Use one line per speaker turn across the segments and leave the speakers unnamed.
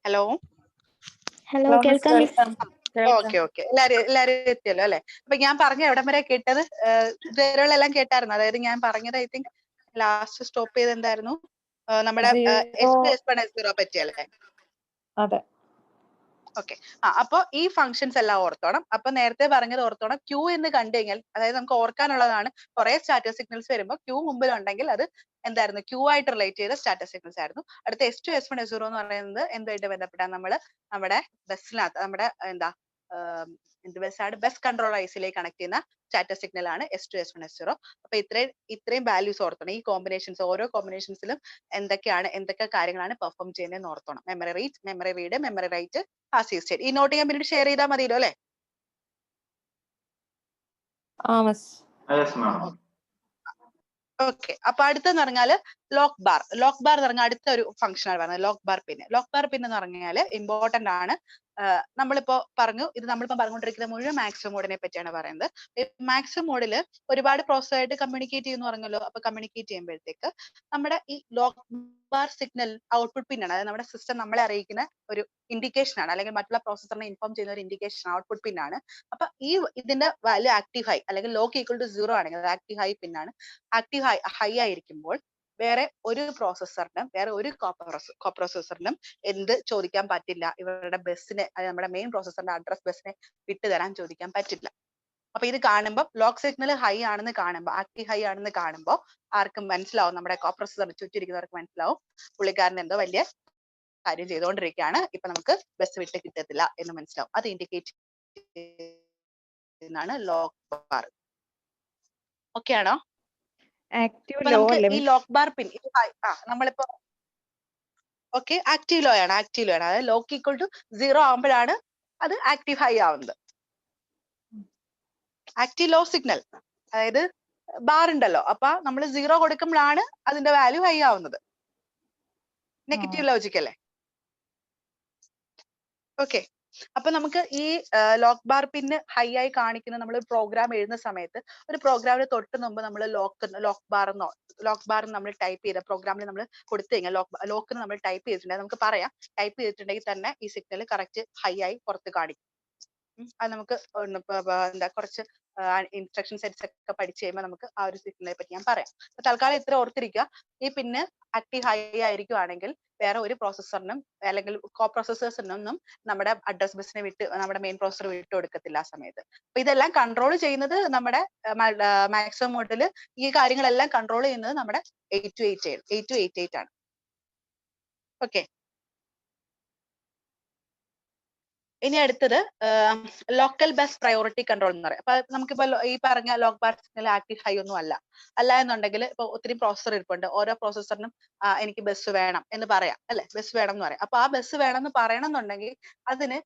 Hello
കേൾക്കാം.
Okay എല്ലാരും എത്തിയല്ലോ അല്ലെ? അപ്പൊ ഞാൻ പറഞ്ഞ എവിടം വരെ കേട്ടത്? ഇതുവരെയുള്ളെല്ലാം കേട്ടായിരുന്നു. അതായത് ഞാൻ പറഞ്ഞത് ഐ തിങ്ക് ലാസ്റ്റ് സ്റ്റോപ്പ് ചെയ്ത് എന്തായിരുന്നു? നമ്മുടെ S1S0 പറ്റിയല്ലേ?
അതെ.
ഓക്കെ. അപ്പൊ ഈ ഫങ്ഷൻസ് എല്ലാം ഓർത്തോണം. അപ്പൊ നേരത്തെ പറഞ്ഞത് ഓർത്തോണം. Q എന്ന് കണ്ടു കഴിഞ്ഞാൽ, അതായത് നമുക്ക് ഓർക്കാനുള്ളതാണ്, കുറെ സ്റ്റാറ്റസ് സിഗ്നൽസ് വരുമ്പോൾ Q മുമ്പിൽ ഉണ്ടെങ്കിൽ അത് എന്തായിരുന്നു? Q ആയിട്ട് റിലേറ്റ് ചെയ്ത സ്റ്റാറ്റസ് സിഗ്നൽസ് ആയിരുന്നു. അടുത്ത S2 S1 S0 എന്ന് പറയുന്നത് എന്തുമായിട്ട് ബന്ധപ്പെട്ടാണ്? നമ്മുടെ ബസ്സിനകത്ത് നമ്മുടെ എന്ത് ബസ്സാണ്? ബസ് കൺട്രോൾ ഐസിലേക്ക് കണക്ട് ചെയ്യുന്ന സ്റ്റാറ്റസ് സിഗ്നൽ ആണ് S2 S1 S0. അപ്പൊ ഇത്രയും വാല്യൂസ് ഓർത്തോണം. ഈ കോമ്പിനേഷൻസ്, ഓരോ കോമ്പിനേഷൻസിലും എന്തൊക്കെ കാര്യങ്ങളാണ് പെർഫോം ചെയ്യുന്നതെന്ന് ഓർത്തോണം. Memory read, memory read, memory write, passive state. ഈ നോട്ട് ചെയ്യാൻ വേണ്ടി ഷെയർ ചെയ്താൽ മതിയല്ലോ അല്ലെ? ഓക്കെ. അപ്പൊ അടുത്തെന്ന് പറഞ്ഞാല് ലോക്ക് ബാർ. ലോക്ക് ബാർ എന്ന് പറഞ്ഞാൽ അടുത്ത ഒരു ഫംഗ്ഷൻ ആണ് പറയുന്നത്. ലോക്ക് ബാർ പിൻ. ലോക്ക് ബാർ പിൻ എന്ന് പറഞ്ഞാല് ഇമ്പോർട്ടന്റ് ആണ്. നമ്മളിപ്പോ പറഞ്ഞു, ഇത് നമ്മളിപ്പോ പറഞ്ഞുകൊണ്ടിരിക്കുന്ന മുഴുവൻ മാക്സിമം മോഡിനെ പറ്റിയാണ് പറയുന്നത്. മാക്സിമം മോഡില് ഒരുപാട് പ്രോസസ് ആയിട്ട് കമ്മ്യൂണിക്കേറ്റ് ചെയ്യുന്നു പറഞ്ഞല്ലോ. അപ്പൊ കമ്മ്യൂണിക്കേറ്റ് ചെയ്യുമ്പോഴത്തേക്ക് നമ്മുടെ ഈ lock bar signal output pin ആണ്. അതായത് നമ്മുടെ സിസ്റ്റം നമ്മളെ അറിയിക്കുന്ന ഒരു ഇൻഡിക്കേഷൻ ആണ്, അല്ലെങ്കിൽ മറ്റുള്ള പ്രോസസറിനെ ഇൻഫോം ചെയ്യുന്ന ഒരു ഇൻഡിക്കേഷൻ ഔട്ട്പുട്ട് പിൻ ആണ്. അപ്പൊ ഇതിന്റെ വാല്യൂ ആക്റ്റീവ് ഹൈ അല്ലെങ്കിൽ ലോക്ക് ഈക്വൽ ടു 0 ആണെങ്കിൽ അത് ആക്റ്റീവ് ഹൈ പിൻ ആണ്. ആക്റ്റീവ് ഹൈ ആയിരിക്കുമ്പോൾ വേറെ ഒരു പ്രോസസറിനും വേറെ ഒരു കോപ്രോസസറിനും എന്ത് ചോദിക്കാൻ പറ്റില്ല? ഇവരുടെ ബസ്സിനെ, നമ്മുടെ മെയിൻ പ്രോസസറിന്റെ അഡ്രസ് ബസ്സിനെ വിട്ടുതരാൻ ചോദിക്കാൻ പറ്റില്ല. അപ്പൊ ഇത് കാണുമ്പോൾ ലോക്ക് സിഗ്നൽ ഹൈ ആണെന്ന് കാണുമ്പോൾ, ആക്റ്റീവ് ഹൈ ആണെന്ന് കാണുമ്പോൾ ആർക്കും മനസ്സിലാവും, നമ്മുടെ കോപ്രോസസറിന് ചുറ്റിരിക്കുന്നവർക്ക് മനസ്സിലാവും പുള്ളിക്കാരൻ എന്തോ വലിയ കാര്യം ചെയ്തുകൊണ്ടിരിക്കുകയാണ്, ഇപ്പൊ നമുക്ക് ബസ് വിട്ട് കിട്ടത്തില്ല എന്ന് മനസ്സിലാവും. അത് ഇൻഡിക്കേറ്റ് ചെയ്യുന്നതാണ് ലോക്ക് ബാർ. ഓക്കെ ആണോ? നമുക്ക് ഈ ലോക്ക് ബാർ പിൻ നമ്മളിപ്പോ ഓക്കെ ആക്റ്റീവ് ലോ ആണ്. അതായത് ലോക്ക് ഈക്വൽ ടു 0 ആകുമ്പോഴാണ് അത് ആക്റ്റീവ് ഹൈ ആവുന്നത്. ആക്റ്റീവ് ലോ സിഗ്നൽ, അതായത് ബാർ ഉണ്ടല്ലോ, അപ്പൊ നമ്മൾ 0 കൊടുക്കുമ്പോഴാണ് അതിന്റെ വാല്യൂ ഹൈ ആവുന്നത്. നെഗറ്റീവ് ലോജിക് അല്ലേ? ഓക്കെ. അപ്പൊ നമുക്ക് ഈ ലോക്ക് ബാർ പിന്ന് ഹൈ ആയി കാണിക്കുന്ന നമ്മൾ പ്രോഗ്രാം എഴുതുന്ന സമയത്ത്, ഒരു പ്രോഗ്രാമിന് തൊട്ട് മുമ്പ് നമ്മൾ ലോക്ക് ബാർ നമ്മൾ ടൈപ്പ് ചെയ്ത പ്രോഗ്രാമിൽ നമ്മൾ കൊടുത്തു കഴിഞ്ഞാൽ, ലോക്ക് നമ്മൾ ടൈപ്പ് ചെയ്തിട്ടുണ്ടെങ്കിൽ നമുക്ക് പറയാം, ടൈപ്പ് ചെയ്തിട്ടുണ്ടെങ്കിൽ തന്നെ ഈ സിഗ്നൽ കറക്റ്റ് ഹൈ ആയി പുറത്ത് കാണിക്കും. അത് നമുക്ക് കുറച്ച് ഇൻസ്ട്രക്ഷൻ സെറ്റ്സ് ഒക്കെ പഠിച്ചു കഴിയുമ്പോൾ നമുക്ക് ആ ഒരു സിഗ്നലിനെ പറ്റി ഞാൻ പറയാം. തൽക്കാലം ഇത്ര ഓർത്തിരിക്കുക. ഈ പിന്നെ ആക്റ്റീവ് ഹൈ ആയിരിക്കുവാണെങ്കിൽ വേറെ ഒരു പ്രോസസറിനും അല്ലെങ്കിൽ കോ പ്രോസസേഴ്സിനൊന്നും നമ്മുടെ അഡ്രസ് ബസ്സിനെ നമ്മുടെ മെയിൻ പ്രോസസർ വിട്ടു കൊടുക്കത്തില്ല ആ സമയത്ത്. അപ്പൊ ഇതെല്ലാം കൺട്രോൾ ചെയ്യുന്നത് നമ്മുടെ മാക്സിമം മോഡിൽ ഈ കാര്യങ്ങളെല്ലാം കൺട്രോൾ ചെയ്യുന്നത് നമ്മുടെ 8288 ആണ്. ഓക്കെ. ഇനി അടുത്തത് ലോക്കൽ ബസ് പ്രയോറിറ്റി കൺട്രോൾ എന്ന് പറയും. അപ്പൊ നമുക്കിപ്പോ ഈ പറഞ്ഞ lock bar signal active high ഒന്നും അല്ല എന്നുണ്ടെങ്കിൽ ഇപ്പൊ ഒത്തിരി പ്രോസസർ ഇരിപ്പുണ്ട്, ഓരോ പ്രോസസറിനും എനിക്ക് ബസ് വേണം എന്ന് പറയാം അല്ലെ? ബസ് വേണം എന്ന് പറയാം. അപ്പൊ ആ ബസ് വേണം എന്ന് പറയണം എന്നുണ്ടെങ്കിൽ അതിന്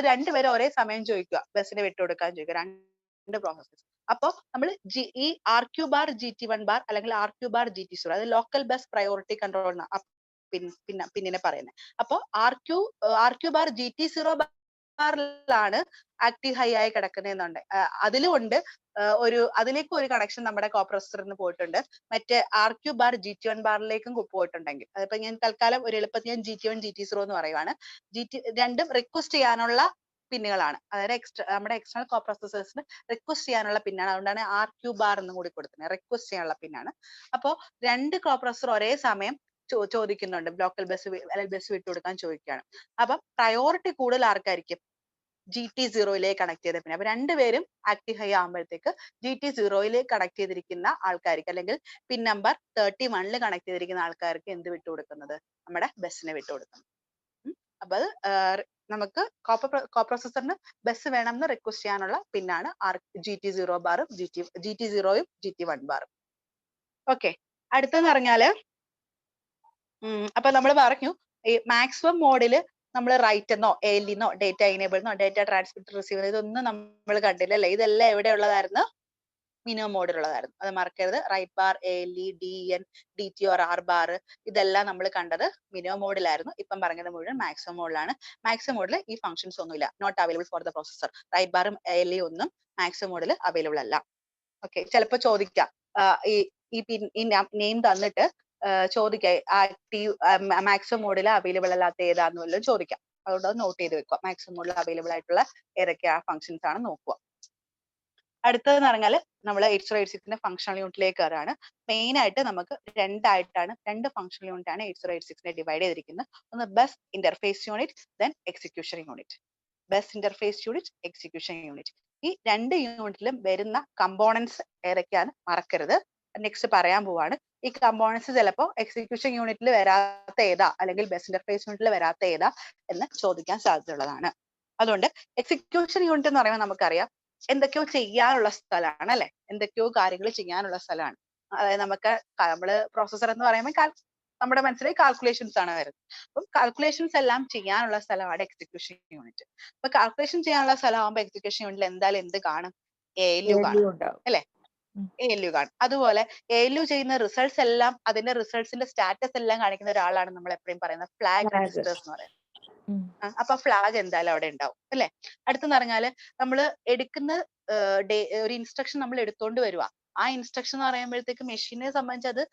രണ്ടുപേരും ഒരേ സമയം ചോദിക്കുക, ബസ്സിനെ വിട്ടുകൊടുക്കാൻ ചോദിക്കുക, രണ്ട് പ്രോസസേഴ്സ്. അപ്പൊ നമ്മൾ ഈ RQ ബാർ GT1 ബാർ അല്ലെങ്കിൽ RQ ബാർ GT0, അത് ലോക്കൽ ബസ് പ്രയോറിറ്റി കൺട്രോൾ പിന്നിനെ പറയുന്നത്. അപ്പൊ RQ ബാർ GT0 ബാറിലാണ് ആക്റ്റീവ് ഹൈ ആയി കിടക്കുന്നതെന്നുണ്ട്. അതിലുമുണ്ട് അതിലേക്ക് ഒരു കണക്ഷൻ നമ്മുടെ കോപ്രോസസറിന് പോയിട്ടുണ്ട്. മറ്റേ RQ ബാർ GT1 ബാറിലേക്കും പോയിട്ടുണ്ടെങ്കിൽ, അതിപ്പോ ഞാൻ തൽക്കാലം ഒരു എളുപ്പത്തിൽ ഞാൻ GT1 GT0 എന്ന് പറയുവാണ്. രണ്ടും റിക്വസ്റ്റ് ചെയ്യാനുള്ള പിന്നുകളാണ്. അതായത് നമ്മുടെ എക്സ്റ്റേണൽ കോപ്രോസസേഴ്സിന് റിക്വസ്റ്റ് ചെയ്യാനുള്ള പിന്നാണ്. അതുകൊണ്ടാണ് RQ ബാർ എന്നും കൂടി കൊടുക്കുന്നത്. റിക്വസ്റ്റ് ചെയ്യാനുള്ള പിന്നാണ്. അപ്പോ രണ്ട് കോപ്രോസസർ ഒരേ സമയം ചോദിക്കുന്നുണ്ട്, ലോക്കൽ ബസ് അല്ലെങ്കിൽ ബസ് വിട്ടുകൊടുക്കാൻ ചോദിക്കുകയാണ്. അപ്പൊ പ്രയോറിറ്റി കൂടുതൽ ആർക്കായിരിക്കും? GT0യിലേക്ക് കണക്ട് ചെയ്ത പിന്നെ. അപ്പൊ രണ്ടുപേരും ആക്റ്റീവ് ഹൈ ആകുമ്പോഴത്തേക്ക് GT0യിലേക്ക് കണക്ട് ചെയ്തിരിക്കുന്ന ആൾക്കാർക്ക്, അല്ലെങ്കിൽ പിൻ നമ്പർ 31ൽ കണക്ട് ചെയ്തിരിക്കുന്ന ആൾക്കാർക്ക് എന്ത് വിട്ടുകൊടുക്കുന്നത്? നമ്മുടെ ബസ്സിനെ വിട്ടുകൊടുക്കുന്നത്. അപ്പൊ അത് നമുക്ക് കോപ്രോസസറിന് ബസ് വേണമെന്ന് റിക്വസ്റ്റ് ചെയ്യാനുള്ള പിന്നാണ് GT0 ബാറും GT0യും GT1 ബാറും. ഓക്കെ. അടുത്തെന്ന് പറഞ്ഞാല് അപ്പൊ നമ്മൾ പറഞ്ഞു ഈ മാക്സിമം മോഡില് നമ്മൾ റൈറ്റ് എന്നോ ALE എന്നോ ഡേറ്റ എനേബിൾ എന്നോ ഡേറ്റ ട്രാൻസ്മിറ്റ് റിസീവർ ഇതൊന്നും നമ്മൾ കണ്ടില്ല അല്ലെ? ഇതെല്ലാം എവിടെ ഉള്ളതായിരുന്നു? മിനിമം മോഡിലുള്ളതായിരുന്നു. അത് മറക്കരുത്. Write bar, ALE, DN, DTOR, R bar ഇതെല്ലാം നമ്മൾ കണ്ടത് മിനിമം മോഡിലായിരുന്നു. ഇപ്പം പറഞ്ഞത് മുഴുവൻ മാക്സിമം മോഡിലാണ്. മാക്സിമം മോഡിൽ ഈ ഫംഗ്ഷൻസ് ഒന്നുമില്ല. Not available for the processor. Write ബാറും ALE ഒന്നും മാക്സിമം മോഡിൽ അവൈലബിൾ അല്ല. ഓക്കെ, ചിലപ്പോൾ ചോദിക്കാം ഈ നെയിം തന്നിട്ട് ചോദിക്കാം ആക്റ്റീവ് മാക്സിമം മോഡിൽ അവൈലബിൾ അല്ലാത്ത ഏതാന്ന് വല്ലതും ചോദിക്കാം. അതുകൊണ്ട് അത് നോട്ട് ചെയ്ത് വെക്കുക. മാക്സിമം മോഡിൽ അവൈലബിൾ ആയിട്ടുള്ള ഏതൊക്കെയാ ഫംഗ്ഷൻസ് ആണ് നോക്കുക. അടുത്തതെന്ന് പറഞ്ഞാൽ നമ്മൾ 8086ന്റെ ഫംഗ്ഷണൽ യൂണിറ്റിലേക്ക് കയറാണ്. മെയിൻ ആയിട്ട് നമുക്ക് രണ്ട് ഫംഗ്ഷണൽ യൂണിറ്റ് ആണ് 8086നെ ഡിവൈഡ് ചെയ്തിരിക്കുന്നത്. ഒന്ന് bus interface unit, then execution unit. Bus interface unit, execution unit. ഈ രണ്ട് യൂണിറ്റിലും വരുന്ന കമ്പോണൻസ് ഏതൊക്കെയാണ് മറക്കരുത്. നെക്സ്റ്റ് പറയാൻ പോവാണ്. ഈ കമ്പോണൻസ് ചിലപ്പോൾ എക്സിക്യൂഷൻ യൂണിറ്റിൽ വരാത്ത ഏതാ അല്ലെങ്കിൽ ബസ് ഇന്റർഫേസ് യൂണിറ്റിൽ വരാത്ത ഏതാ എന്ന് ചോദിക്കാൻ സാധ്യതയുള്ളതാണ്. അതുകൊണ്ട് എക്സിക്യൂഷൻ യൂണിറ്റ് എന്ന് പറയുമ്പോൾ നമുക്കറിയാം എന്തൊക്കെയോ ചെയ്യാനുള്ള സ്ഥലമാണ് അല്ലെ, എന്തൊക്കെയോ കാര്യങ്ങൾ ചെയ്യാനുള്ള സ്ഥലമാണ്. അതായത് നമ്മള് പ്രോസസർ എന്ന് പറയുമ്പോൾ നമ്മുടെ മനസ്സിൽ കാൽക്കുലേഷൻസ് ആണ് വരുന്നത്. അപ്പം കാൽക്കുലേഷൻസ് എല്ലാം ചെയ്യാനുള്ള സ്ഥലമാണ് എക്സിക്യൂഷൻ യൂണിറ്റ്. അപ്പൊ കാൽക്കുലേഷൻ ചെയ്യാനുള്ള സ്ഥലമാകുമ്പോൾ എക്സിക്യൂഷൻ യൂണിറ്റിൽ എന്തായാലും എന്ത് കാണും? ALU കാണും അല്ലെ, ALU കാണും. അതുപോലെ ALU ചെയ്യുന്ന റിസൾട്ട്സ് എല്ലാം, അതിന്റെ റിസൾട്ട്സിന്റെ സ്റ്റാറ്റസ് എല്ലാം കാണിക്കുന്ന ഒരാളാണ് നമ്മൾ എപ്പോഴും പറയുന്നത് ഫ്ലാഗ് രജിസ്റ്റേഴ്സ് എന്ന് പറയുന്നത്. അപ്പൊ ഫ്ലാഗ് എന്തായാലും അവിടെ ഉണ്ടാവും അല്ലെ. അടുത്തെന്ന് പറഞ്ഞാല് നമ്മൾ എടുക്കുന്ന ഒരു ഇൻസ്ട്രക്ഷൻ നമ്മൾ എടുത്തോണ്ട് വരുക. ആ ഇൻസ്ട്രക്ഷൻ എന്ന് പറയുമ്പോഴത്തേക്ക് മെഷീനെ സംബന്ധിച്ച് അത്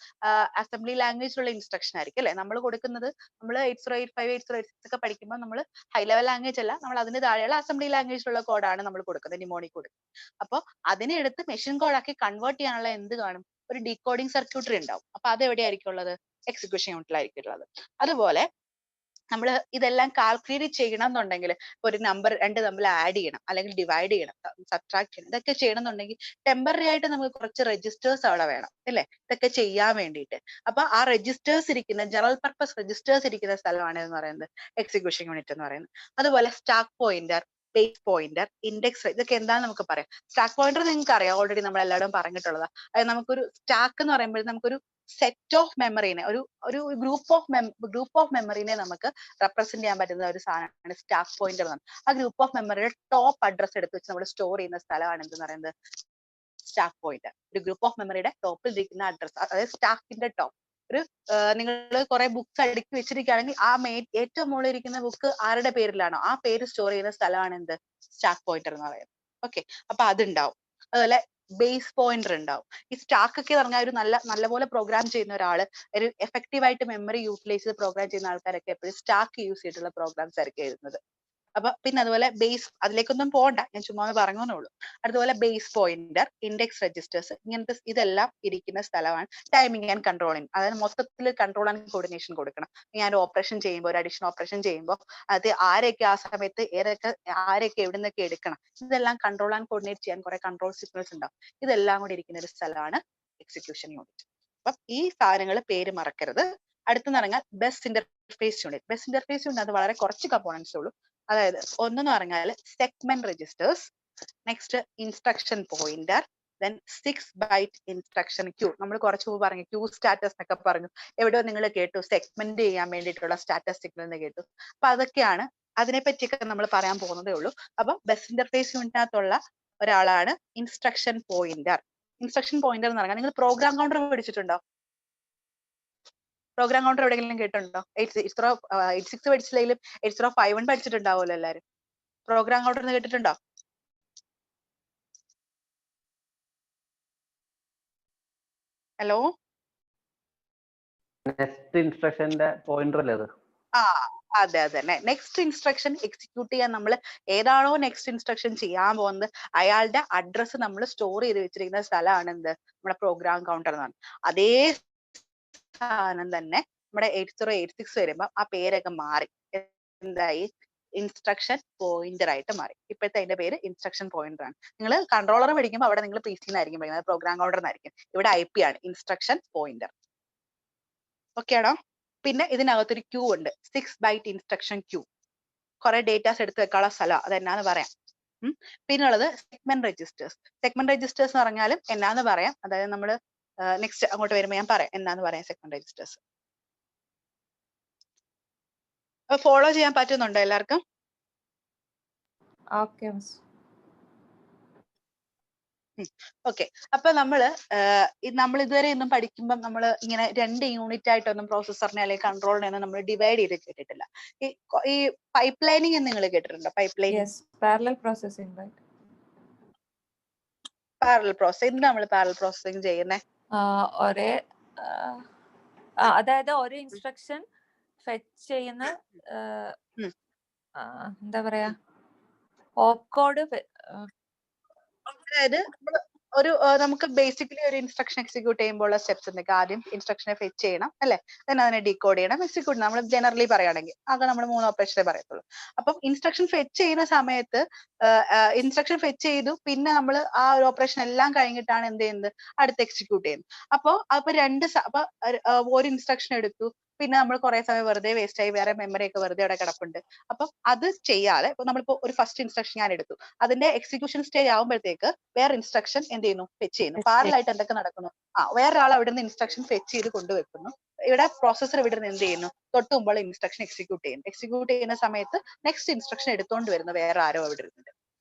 അസംബ്ലി ലാംഗ്വേജിലുള്ള ഇൻസ്ട്രക്ഷൻ ആയിരിക്കും അല്ലെ. നമ്മൾ കൊടുക്കുന്നത് നമ്മൾ 8085 8086 ഒക്കെ പഠിക്കുമ്പോൾ നമ്മൾ ഹൈ ലെവൽ ലാംഗ്വേജ് അല്ല, നമ്മൾ അതിന് താഴെയുള്ള അസംബ്ലി ലാംഗ്വേജിലുള്ള കോഡാണ് നമ്മൾ കൊടുക്കുന്നത്, നിമോണിക് കൊടുക്കുന്നത്. അപ്പൊ അതിനെ എടുത്ത് മെഷീൻ കോഡാക്കി കൺവേർട്ട് ചെയ്യാനുള്ള എന്ത് കാണും? ഒരു ഡീകോഡിംഗ് സർക്യൂട്ടറി ഉണ്ടാവും. അപ്പൊ അത് എവിടെയായിരിക്കും ഉള്ളത്? എക്സിക്യൂഷൻ യൂണിറ്റിലായിരിക്കും ഉള്ളത്. അതുപോലെ നമ്മൾ ഇതെല്ലാം കാൽക്കുലേറ്റ് ചെയ്യണം എന്നുണ്ടെങ്കിൽ ഒരു നമ്പർ രണ്ട് തമ്മിൽ ആഡ് ചെയ്യണം അല്ലെങ്കിൽ ഡിവൈഡ് ചെയ്യണം, സബ്ട്രാക്ട് ചെയ്യണം, ഇതൊക്കെ ചെയ്യണം എന്നുണ്ടെങ്കിൽ ടെമ്പററി ആയിട്ട് നമുക്ക് കുറച്ച് രജിസ്റ്റേഴ്സ് അവിടെ വേണം അല്ലെ, ഇതൊക്കെ ചെയ്യാൻ വേണ്ടിയിട്ട്. അപ്പൊ ആ രജിസ്റ്റേഴ്സ് ഇരിക്കുന്ന ജനറൽ പർപ്പസ് രജിസ്റ്റേഴ്സ് ഇരിക്കുന്ന സ്ഥലമാണ് എന്ന് പറയുന്നത് എക്സിക്യൂഷൻ യൂണിറ്റ് എന്ന് പറയുന്നത്. അതുപോലെ stack pointer, base pointer, index, ഇതൊക്കെ എന്താണെന്ന് നമുക്ക് പറയാം. സ്റ്റാക്ക് പോയിന്റർ നിങ്ങൾക്ക് അറിയാം, ഓൾറെഡി നമ്മൾ എല്ലാവരും പറഞ്ഞിട്ടുള്ളതാ. അത് നമുക്കൊരു സ്റ്റാക്ക് എന്ന് പറയുമ്പോൾ നമുക്കൊരു സെറ്റ് ഓഫ് മെമ്മറീനെ, ഒരു ഗ്രൂപ്പ് ഓഫ് മെമ്മറീനെ നമുക്ക് റെപ്രസെന്റ് ചെയ്യാൻ പറ്റുന്ന ഒരു സാധനമാണ് സ്റ്റാക്ക് പോയിന്റർ. ആ ഗ്രൂപ്പ് ഓഫ് മെമ്മറിയുടെ ടോപ്പ് അഡ്രസ് എടുത്ത് വെച്ച് നമ്മൾ സ്റ്റോർ ചെയ്യുന്ന സ്ഥലമാണ് എന്തെന്ന് പറയുന്നത്? Stack pointer. ഒരു ഗ്രൂപ്പ് ഓഫ് മെമ്മറിയുടെ ടോപ്പിൽ ഇരിക്കുന്ന അഡ്രസ്, അതായത് സ്റ്റാക്കിന്റെ ടോപ്പ്. നിങ്ങൾ കുറെ ബുക്സ് അടുക്കി വെച്ചിരിക്കുകയാണെങ്കിൽ ആ ഏറ്റവും മുകളിൽ ഇരിക്കുന്ന ബുക്ക് ആരുടെ പേരിലാണോ ആ പേര് സ്റ്റോർ ചെയ്യുന്ന സ്ഥലമാണ് എന്ത്? സ്റ്റാക്ക് പോയിന്റർ എന്ന് പറയുന്നത്. ഓക്കെ, അപ്പൊ അതുണ്ടാവും. അതുപോലെ ബേസ് പോയിന്റർ ഉണ്ടാവും. ഈ സ്റ്റാക്ക് ഒക്കെ പറഞ്ഞാൽ ഒരു നല്ലപോലെ പ്രോഗ്രാം ചെയ്യുന്ന ഒരാള്, ഒരു എഫക്റ്റീവ് ആയിട്ട് മെമ്മറി യൂട്ടിലൈസ് ചെയ്ത് പ്രോഗ്രാം ചെയ്യുന്ന ആൾക്കാരൊക്കെ എപ്പോഴും സ്റ്റാക്ക് യൂസ് ചെയ്തിട്ടുള്ള പ്രോഗ്രാംസ് ആയിരിക്കും എഴുതുന്നത്. അപ്പൊ പിന്നെ അതുപോലെ ബേസ്, അതിലേക്കൊന്നും പോകണ്ട, ഞാൻ ചുമ്മാ പറഞ്ഞേ ഉള്ളൂ. അതുപോലെ ബേസ് പോയിന്റർ, ഇൻഡെക്സ് രജിസ്റ്റേഴ്സ്, ഇങ്ങനത്തെ ഇതെല്ലാം ഇരിക്കുന്ന സ്ഥലമാണ് ടൈമിംഗ് ആൻഡ് കൺട്രോളിംഗ്. അതായത് മൊത്തത്തിൽ കൺട്രോൾ ആൻഡ് കോർഡിനേഷൻ കൊടുക്കണം. ഞാൻ ഓപ്പറേഷൻ ചെയ്യുമ്പോൾ, ഒരു അഡീഷണൽ ഓപ്പറേഷൻ ചെയ്യുമ്പോൾ അത് ആരൊക്കെ ആ സമയത്ത് ആരൊക്കെ എവിടെ നിന്നൊക്കെ എടുക്കണം, ഇതെല്ലാം കൺട്രോൾ ആൻഡ് കോർഡിനേറ്റ് ചെയ്യാൻ കുറെ കൺട്രോൾ സിഗ്നൽസ് ഉണ്ടാവും. ഇതെല്ലാം കൂടി ഇരിക്കുന്ന ഒരു സ്ഥലമാണ് എക്സിക്യൂഷൻ യൂണിറ്റ്. അപ്പം ഈ സാധനങ്ങൾ പേര് മറക്കരുത്. അടുത്തെന്ന് പറഞ്ഞാൽ bus interface unit. Bus interface unit അത് വളരെ കുറച്ച് കമ്പോണൻസ് ഉള്ളൂ. അതായത് ഒന്നെന്ന് പറഞ്ഞാൽ segment registers, next instruction pointer, then 6 byte instruction queue. നമ്മൾ കുറച്ച് മുമ്പ് പറഞ്ഞു ക്യൂ സ്റ്റാറ്റസ് എന്നൊക്കെ പറഞ്ഞു, എവിടെയോ നിങ്ങൾ കേട്ടു സെഗ്മെന്റ് ചെയ്യാൻ വേണ്ടിയിട്ടുള്ള സ്റ്റാറ്റസ് സിഗ്നൽ എന്ന് കേട്ടു. അപ്പൊ അതൊക്കെയാണ്, അതിനെ പറ്റിയൊക്കെ നമ്മൾ പറയാൻ പോകുന്നതേ ഉള്ളൂ. അപ്പൊ ബസ് ഇന്റർഫേസ് യൂണിറ്റിനകത്തുള്ള ഒരാളാണ് ഇൻസ്ട്രക്ഷൻ പോയിന്റർ. ഇൻസ്ട്രക്ഷൻ പോയിന്റർ എന്ന് പറഞ്ഞാൽ നിങ്ങൾ പ്രോഗ്രാം കൗണ്ടർ പഠിച്ചിട്ടുണ്ടോ? പ്രോഗ്രാം കൗണ്ടർ എവിടെയെങ്കിലും കേട്ടിട്ടുണ്ടോ? 86 പഠിച്ചില്ലെങ്കിലും 8051 പഠിച്ചിട്ടുണ്ടാവുമല്ലോ എല്ലാവരും. പ്രോഗ്രാം കൗണ്ടർ എന്ന് കേട്ടിട്ടുണ്ടോ? ഹലോ,
നെക്സ്റ്റ് ഇൻസ്ട്രക്ഷന്റെ പോയിന്റർ അല്ലേ അത്?
അതെ തന്നെ. നെക്സ്റ്റ് ഇൻസ്ട്രക്ഷൻ എക്സിക്യൂട്ട് ചെയ്യാൻ നമ്മൾ ഏതാണോ നെക്സ്റ്റ് ഇൻസ്ട്രക്ഷൻ ചെയ്യാൻ പോകുന്നത് അയാളുടെ അഡ്രസ്സ് നമ്മൾ സ്റ്റോർ ചെയ്ത് വെച്ചിരിക്കുന്ന സ്ഥലമാണ് എന്ത്? നമ്മുടെ പ്രോഗ്രാം കൗണ്ടർ എന്നാണ്. അതേ സാധനം തന്നെ നമ്മുടെ 8086 വരുമ്പോൾ ആ പേരൊക്കെ മാറി, എന്തായി? ഇൻസ്ട്രക്ഷൻ പോയിന്റർ ആയിട്ട് മാറി. ഇപ്പോഴത്തെ അതിന്റെ പേര് ഇൻസ്ട്രക്ഷൻ പോയിന്റർ ആണ്. നിങ്ങൾ കൺട്രോളർ പഠിക്കുമ്പോൾ അവിടെ നിങ്ങൾ PC എന്നായിരിക്കും പഠിക്കുന്നത്, പ്രോഗ്രാം കൗണ്ടർ എന്നായിരിക്കും. ഇവിടെ IP ആണ്, ഇൻസ്ട്രക്ഷൻ പോയിന്റർ. ഓക്കെ ആണോ? പിന്നെ ഇതിനകത്തൊരു ക്യൂ ഉണ്ട്, 6 byte ഇൻസ്ട്രക്ഷൻ ക്യൂ. കുറെ ഡേറ്റാസ് എടുത്ത് വെക്കാനുള്ള സ്ഥലം, അതെന്നാന്ന് പറയാം. പിന്നെ ഉള്ളത് സെഗ്മെന്റ് രജിസ്റ്റേഴ്സ്. സെഗ്മെന്റ് രജിസ്റ്റേഴ്സ് എന്ന് പറഞ്ഞാലും എന്നാന്ന് പറയാം. അതായത് നമ്മൾ നെക്സ്റ്റ് അങ്ങോട്ട് വരുമ്പോൾ ഞാൻ പറയാം എന്നാന്ന് പറയാം സെഗ്മെന്റ് രജിസ്റ്റേഴ്സ്. ഫോളോ ചെയ്യാൻ പറ്റുന്നുണ്ടോ എല്ലാവർക്കും?
Okay miss.
ഓക്കെ. അപ്പൊ നമ്മൾ ഇതുവരെ ഒന്നും പഠിക്കുമ്പോൾ നമ്മൾ ഇങ്ങനെ 2 യൂണിറ്റ് ആയിട്ടൊന്നും പ്രോസസറിനെ അല്ലെങ്കിൽ കൺട്രോളിനെ ഒന്നും നമ്മൾ ഡിവൈഡ് ചെയ്ത് കേട്ടിട്ടില്ല. ഈ പൈപ്പ് ലൈനിങ് എന്ന് നിങ്ങൾ കേട്ടിട്ടുണ്ടോ? Pipe lining,
Yes, parallel processing, right?
Parallel process. എന്ത് നമ്മൾ പാരലൽ പ്രോസസ്സിംഗ് ചെയ്യുന്നത്?
ഒരേ അതായത് ഒരു ഇൻസ്ട്രക്ഷൻ ഫെച്ച് ചെയ്യുന്ന എന്താ പറയാ, ഓപ്കോഡ്.
അതായത് നമുക്ക് ബേസിക്കലി ഒരു ഇൻസ്ട്രക്ഷൻ എക്സിക്യൂട്ട് ചെയ്യുമ്പോൾ സ്റ്റെപ്സ് എന്തൊക്കെ? ആദ്യം ഇൻസ്ട്രക്ഷനെ ഫെച്ച് ചെയ്യണം അല്ലെ, അതിനെ ഡീകോഡ് ചെയ്യണം, എക്സിക്യൂട്ട്. നമ്മൾ ജനറലി പറയുകയാണെങ്കിൽ ആകെ നമ്മൾ 3 ഓപ്പറേഷനെ പറയത്തുള്ളൂ. അപ്പം ഇൻസ്ട്രക്ഷൻ ഫെച്ച് ചെയ്യുന്ന സമയത്ത് ഇൻസ്ട്രക്ഷൻ ഫെച്ച് ചെയ്തു, പിന്നെ നമ്മൾ ആ ഒരു ഓപ്പറേഷൻ എല്ലാം കഴിഞ്ഞിട്ടാണ് എന്ത് ചെയ്യുന്നത്? അടുത്ത് എക്സിക്യൂട്ട് ചെയ്യുന്നത്. അപ്പൊ ഒരു ഇൻസ്ട്രക്ഷൻ എടുത്തു, പിന്നെ നമ്മൾ കുറെ സമയം വെറുതെ വേസ്റ്റ് ആയി, വേറെ മെമ്മറി ഒക്കെ വെറുതെ അവിടെ കിടപ്പുണ്ട്. അപ്പം അത് ചെയ്യാതെ ഇപ്പൊ നമ്മളിപ്പോ ഒരു ഫസ്റ്റ് ഇൻസ്ട്രക്ഷൻ ഞാൻ എടുത്തു, അതിന്റെ എക്സിക്യൂഷൻ സ്റ്റേജ് ആകുമ്പോഴത്തേക്ക് വേറെ ഇൻസ്ട്രക്ഷൻ എന്ത് ചെയ്യുന്നു? ഫെച്ച് ചെയ്യുന്നു. പാരലായിട്ട് എന്തൊക്കെ നടക്കുന്നു? വേറൊരാൾ അവിടെ നിന്ന് ഇൻസ്ട്രക്ഷൻ ഫെച്ച് ചെയ്ത് കൊണ്ടുവെക്കുന്നു. ഇവിടെ പ്രോസസർ ഇവിടെ നിന്ന് എന്ത് ചെയ്യുന്നു? തൊട്ട് മുമ്പുള്ള ഇൻസ്ട്രക്ഷൻ എക്സിക്യൂട്ട് ചെയ്യുന്നു. എക്സിക്യൂട്ട് ചെയ്യുന്ന സമയത്ത് നെക്സ്റ്റ് ഇൻസ്ട്രക്ഷൻ എടുത്തുകൊണ്ട് വരുന്ന വേറെ ആരോ അവിടെ ഇരുന്നുണ്ട്.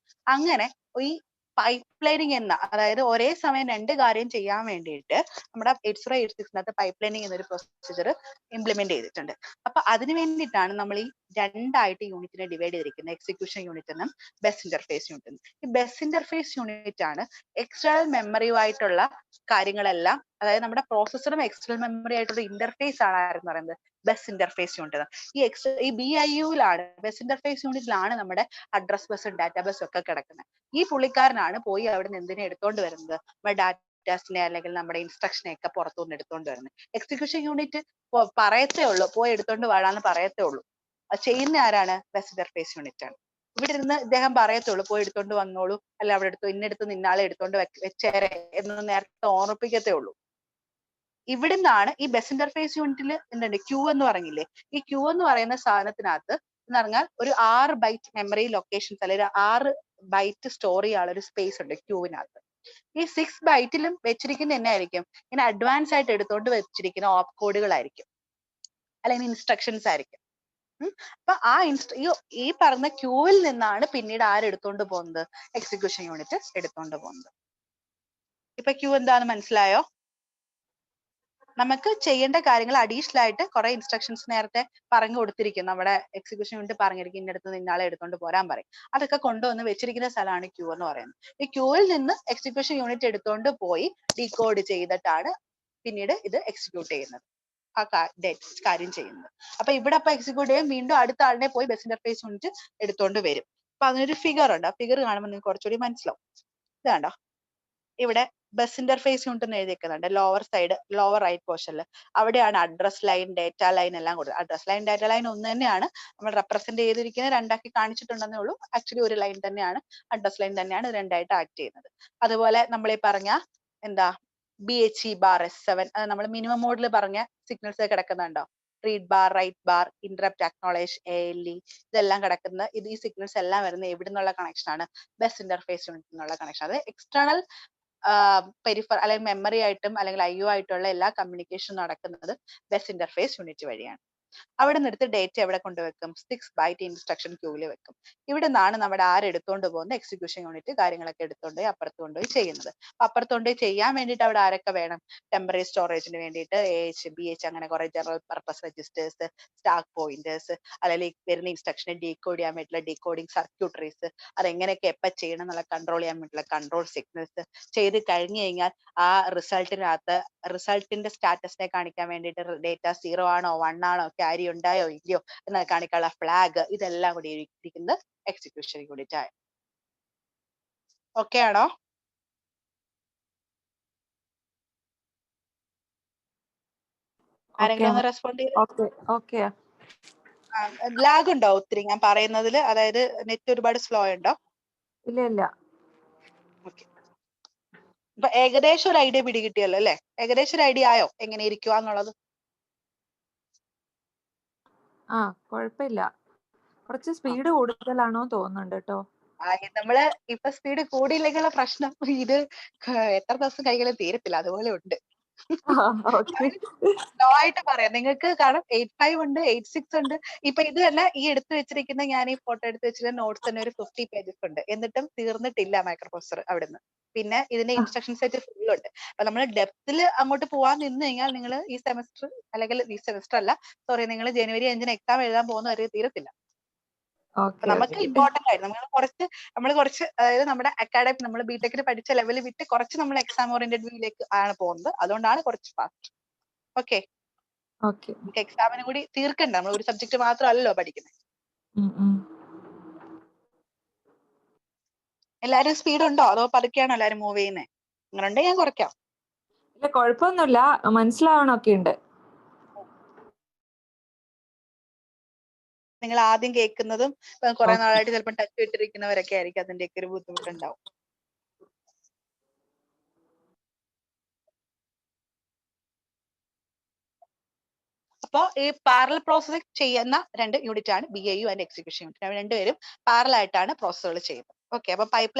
അങ്ങനെ ഈ പൈപ്പ് ലൈനിങ് അതായത് ഒരേ സമയം 2 കാര്യം ചെയ്യാൻ വേണ്ടിയിട്ട് നമ്മുടെ 8086 പൈപ്പ് ലൈനിങ് എന്നൊരു പ്രൊസീജർ ഇംപ്ലിമെന്റ് ചെയ്തിട്ടുണ്ട്. അപ്പൊ അതിന് വേണ്ടിയിട്ടാണ് നമ്മൾ ഈ 2 ആയിട്ട് യൂണിറ്റിനെ ഡിവൈഡ് ചെയ്തിരിക്കുന്നത്, എക്സിക്യൂഷൻ യൂണിറ്റ് എന്നും ബസ് ഇന്റർഫേസ് യൂണിറ്റ് എന്നും. ഈ ബസ് ഇന്റർഫേസ് യൂണിറ്റ് ആണ് എക്സ്റ്റേണൽ മെമ്മറിയുമായിട്ടുള്ള കാര്യങ്ങളെല്ലാം, അതായത് നമ്മുടെ പ്രോസസറും എക്സ്റ്റേണൽ മെമ്മറി ആയിട്ടുള്ള ഇന്റർഫേസ് ആണ് ആരെന്ന് പറയുന്നത്? Bus interface unit. ഈ BIU-ലാണ്, ബസ് ഇന്റർഫേസ് യൂണിറ്റിലാണ് നമ്മുടെ അഡ്രസ് ബസ്സും ഡാറ്റാ ബസ്സും ഒക്കെ കിടക്കുന്നത്. ഈ പുള്ളിക്കാരനാണ് പോയി അവിടെ നിന്ന് എന്തിനെ എടുത്തോണ്ട് വരുന്നത്? നമ്മുടെ ഡാറ്റാസിനെ അല്ലെങ്കിൽ നമ്മുടെ ഇൻസ്ട്രക്ഷനെ ഒക്കെ പുറത്തുനിന്ന് എടുത്തോണ്ട് വരുന്നത്. എക്സിക്യൂഷൻ യൂണിറ്റ് പറയത്തേ ഉള്ളൂ, പോയി എടുത്തോണ്ട് വാഴാന്ന് പറയത്തേ ഉള്ളൂ. അത് ചെയ്യുന്ന ആരാണ്? ബസ് ഇന്റർഫേസ് യൂണിറ്റ് ആണ്. ഇവിടെ ഇരുന്ന് ഇദ്ദേഹം പറയത്തുള്ളൂ, പോയി എടുത്തോണ്ട് വന്നോളൂ, അല്ല അവിടെ ഇന്നെടുത്ത് നിന്നാളെ എടുത്തോണ്ട് വെച്ചേരെ എന്ന് നേരത്തെ ഓർമ്മിപ്പിക്കത്തേ ഉള്ളൂ. ഇവിടുന്നാണ് ഈ ബസ് ഇന്റർഫേസ് യൂണിറ്റിൽ എന്തുണ്ട്? ക്യൂ എന്ന് പറഞ്ഞില്ലേ? ഈ ക്യൂ എന്ന് പറയുന്ന സാധനത്തിനകത്ത് എന്ന് പറഞ്ഞാൽ ഒരു 6 ബൈറ്റ് മെമ്മറി ലൊക്കേഷൻസ് അല്ലെങ്കിൽ 6 ബൈറ്റ് സ്റ്റോർ ചെയ്യാനുള്ള ഒരു സ്പേസ് ഉണ്ട് ക്യൂവിനകത്ത്. ഈ 6 ബൈറ്റിലും വെച്ചിരിക്കുന്ന എന്നായിരിക്കും? ഇങ്ങനെ അഡ്വാൻസ് ആയിട്ട് എടുത്തോണ്ട് വെച്ചിരിക്കുന്ന ഓപ്പ് കോഡുകളായിരിക്കും, അല്ലെങ്കിൽ ഇൻസ്ട്രക്ഷൻസ് ആയിരിക്കും. അപ്പൊ ഈ പറഞ്ഞ ക്യൂവിൽ നിന്നാണ് പിന്നീട് ആരെടുത്തോണ്ട് പോകുന്നത്? എക്സിക്യൂഷൻ യൂണിറ്റ് എടുത്തോണ്ട് പോകുന്നത്. ഇപ്പൊ ക്യൂ എന്താന്ന് മനസ്സിലായോ? നമുക്ക് ചെയ്യേണ്ട കാര്യങ്ങൾ അഡീഷണൽ ആയിട്ട് കുറെ ഇൻസ്ട്രക്ഷൻസ് നേരത്തെ പറഞ്ഞു കൊടുത്തിരിക്കും. നമ്മുടെ എക്സിക്യൂഷൻ യൂണിറ്റ് പറഞ്ഞിരിക്കും ഇന്നടുത്ത് നിന്നാളെ എടുത്തോണ്ട് പോരാൻ പറയും. അതൊക്കെ കൊണ്ടുവന്ന് വെച്ചിരിക്കുന്ന സ്ഥലമാണ് ക്യൂ എന്ന് പറയുന്നത്. ഈ ക്യൂവിൽ നിന്ന് എക്സിക്യൂഷൻ യൂണിറ്റ് എടുത്തോണ്ട് പോയി ഡീകോഡ് ചെയ്തിട്ടാണ് പിന്നീട് ഇത് എക്സിക്യൂട്ട് ചെയ്യുന്നത്, ആ കാര്യം ചെയ്യുന്നത്. അപ്പൊ ഇവിടെ എക്സിക്യൂട്ട് ചെയ്യും, വീണ്ടും അടുത്ത ആളിനെ പോയി ബസ് ഇന്റർഫേസ് യൂണിറ്റ് എടുത്തോണ്ട് വരും. അപ്പൊ അതിനൊരു ഫിഗർ ഉണ്ട്. ആ ഫിഗർ കാണുമ്പോൾ നിങ്ങൾക്ക് കുറച്ചുകൂടി മനസ്സിലാവും. ഇത് കണ്ടോ? ഇവിടെ ബസ് ഇന്റർഫേസ് യൂണിറ്റ് എന്ന് എഴുതിയിരിക്കുന്നുണ്ട് ലോവർ സൈഡ്, ലോവർ റൈറ്റ് പോർഷനിൽ. അവിടെയാണ് അഡ്രസ് ലൈൻ, ഡേറ്റ ലൈൻ എല്ലാം കൊടുത്തത്. അഡ്രസ് ലൈൻ, ഡേറ്റ ലൈൻ ഒന്ന് തന്നെയാണ്, നമ്മൾ റെപ്രസെന്റ് ചെയ്തിരിക്കുന്നത് 2 കാണിച്ചിട്ടുണ്ടെന്നേ ഉള്ളൂ. ആക്ച്വലി ഒരു ലൈൻ തന്നെയാണ്, അഡ്രസ് ലൈൻ തന്നെയാണ് 2 ആക്ട് ചെയ്യുന്നത്. അതുപോലെ നമ്മൾ ഈ പറഞ്ഞ BHE ബാർ S7, അത് നമ്മൾ മിനിമം മോഡിൽ പറഞ്ഞ സിഗ്നൽസ് കിടക്കുന്നുണ്ടോ? Read bar, write bar, interrupt, acknowledge, ALE, ഇതെല്ലാം കിടക്കുന്ന ഈ സിഗ്നൽസ് എല്ലാം വരുന്ന എവിടെ നിന്നുള്ള കണക്ഷൻ ആണ്? ബസ് ഇന്റർഫേസ് യൂണിറ്റ് എന്നുള്ള കണക്ഷൻ. അത് എക്സ്റ്റേണൽ പെരിഫർ അല്ലെങ്കിൽ മെമ്മറി ആയിട്ടും അല്ലെങ്കിൽ IO ആയിട്ടുള്ള എല്ലാ കമ്മ്യൂണിക്കേഷൻ നടക്കുന്നത് ബസ് ഇന്റർഫേസ് യൂണിറ്റ് വഴിയാണ്. അവിടെ നിന്നെടുത്ത് ഡേറ്റ എവിടെ കൊണ്ടുവെക്കും? 6 ബൈറ്റ് ഇൻസ്ട്രക്ഷൻ ക്യൂവിൽ വെക്കും. ഇവിടെ നിന്നാണ് നമ്മുടെ ആരെടുത്തോണ്ട് പോകുന്ന എക്സിക്യൂഷൻ യൂണിറ്റ് കാര്യങ്ങളൊക്കെ എടുത്തോണ്ട് അപ്പുറത്ത് കൊണ്ടുപോയി ചെയ്യുന്നത്. അപ്പുറത്ത് കൊണ്ടുപോയി ചെയ്യാൻ വേണ്ടിയിട്ട് അവിടെ ആരൊക്കെ വേണം? ടെമ്പററി സ്റ്റോറേജിന് വേണ്ടിയിട്ട് AH, BH അങ്ങനെ കുറെ general purpose registers, stack pointers, അല്ലെങ്കിൽ വരുന്ന ഇൻസ്ട്രക്ഷനെ ഡീകോഡ് ചെയ്യാൻ വേണ്ടിയിട്ടുള്ള ഡീകോഡിംഗ് സർക്യൂട്ടറീസ്, അതെങ്ങനെയൊക്കെ എപ്പോൾ ചെയ്യണം എന്നുള്ള കൺട്രോൾ ചെയ്യാൻ വേണ്ടിയിട്ടുള്ള കൺട്രോൾ സിഗ്നൽസ്, ചെയ്ത് കഴിഞ്ഞു കഴിഞ്ഞാൽ ആ റിസൾട്ടിന്റെ സ്റ്റാറ്റസിനെ കാണിക്കാൻ വേണ്ടിയിട്ട് ഡേറ്റ 0 ആണോ 1 ആണോ, ക്യാരി ഉണ്ടായോ ഇല്ലയോ എന്ന് കാണിക്കാനുള്ള ഫ്ലാഗ്, ഇതെല്ലാം കൂടി ഇരിക്കുന്നത് എക്സിക്യൂഷൻ യൂണിറ്റ് ആയി. ഓക്കെ ആണോ? ആരെങ്കിലും ഒന്ന് റെസ്പോണ്ട് ചെയ്ത്. ലാഗ് ഉണ്ടോ ഒത്തിരി ഞാൻ പറയുന്നതിൽ? അതായത് നെറ്റ് ഒരുപാട് സ്ലോ ഉണ്ടോ?
ഇല്ല.
ഓക്കെ. ഇപ്പൊ ഏകദേശം ഒരു ഐഡിയ പിടികിട്ടിയല്ലോ അല്ലെ? ഏകദേശം ഒരു ഐഡിയ ആയോ എങ്ങനെ ഇരിക്കുക എന്നുള്ളത്?
കുഴപ്പമില്ല. കുറച്ച് സ്പീഡ് കൂടുതലാണോ തോന്നുന്നുണ്ട് കേട്ടോ.
നമ്മള് ഇപ്പൊ സ്പീഡ് കൂടിയില്ലെങ്കിലുള്ള പ്രശ്നം ഇത് എത്ര ദിവസം കൈകളിൽ തീരത്തില്ല, അതുപോലെ ഉണ്ട്.
ഓക്കെ.
സ്ലോ ആയിട്ട് പറയാം നിങ്ങൾക്ക്, കാരണം 85 ഉണ്ട്, 86 ഉണ്ട്. ഇപ്പൊ ഇത് തന്നെ ഈ എടുത്തു വെച്ചിരിക്കുന്ന, ഞാൻ ഈ ഫോട്ടോ എടുത്ത് വെച്ചിരിക്കുന്ന നോട്ട്സ് തന്നെ ഒരു 50 പേജസ് ഉണ്ട്, എന്നിട്ടും തീർന്നിട്ടില്ല മൈക്രോ പ്രൊസസർ അവിടുന്ന്. പിന്നെ ഇതിന്റെ ഇൻസ്ട്രക്ഷൻ സെറ്റ് ഫുൾ ഉണ്ട്. അപ്പൊ നമ്മൾ ഡെപ്തിൽ അങ്ങോട്ട് പോവാൻ നിന്ന് കഴിഞ്ഞാൽ നിങ്ങൾ ഈ സെമസ്റ്റർ, അല്ലെങ്കിൽ ഈ സെമസ്റ്റർ അല്ല സോറി, നിങ്ങൾ ജനുവരി 5 എക്സാം എഴുതാൻ പോകുന്നവരെ തീരത്തില്ല. അപ്പൊ നമുക്ക് ഇമ്പോർട്ടന്റ് ആയിട്ട് നമ്മൾ കുറച്ച് അതായത് നമ്മുടെ അക്കാഡമിക്, നമ്മൾ ബിടെക്കിന് പഠിച്ച ലെവൽ വിട്ട് കുറച്ച് നമ്മൾ എക്സാം ഓറിയന്റഡ് വ്യൂയിലേക്ക് ആണ് പോകുന്നത്. അതുകൊണ്ടാണ് കുറച്ച് ഫാസ്റ്റ്. ഓക്കെ, നമുക്ക് എക്സാമിന് കൂടി തീർക്കണ്ട, നമ്മൾ ഒരു സബ്ജക്ട് മാത്രമല്ലല്ലോ പഠിക്കുന്നത്. എല്ലാരും സ്പീഡ് ഉണ്ടോ അതോ പതുക്കെയാണോ എല്ലാരും മൂവ് ചെയ്യുന്നത്? അങ്ങനെ ഉണ്ടെങ്കിൽ ഞാൻ കുറയ്ക്കാം.
ഇല്ല, കുഴപ്പമൊന്നുമില്ല, മനസ്സിലാവണമൊക്കെ ഉണ്ട്.
നിങ്ങൾ ആദ്യം കേൾക്കുന്നതും കുറെ നാളായിട്ട് ചിലപ്പോൾ ടച്ച് വിട്ടിരിക്കുന്നവരൊക്കെ ആയിരിക്കും, അതിന്റെയൊക്കെ ഒരു ബുദ്ധിമുട്ടുണ്ടാവും. അപ്പോൾ ഈ പാരലൽ പ്രോസസ്സിംഗ് ചെയ്യുന്ന 2 യൂണിറ്റ് ആണ് BAU ആൻഡ് എക്സിക്യൂഷൻ യൂണിറ്റ്. അവർ രണ്ടുപേരും പാരലൽ ആയിട്ടാണ് പ്രോസസ്സുകൾ ചെയ്യുന്നത്. ഓക്കെ, അപ്പൊ പൈപ്പ്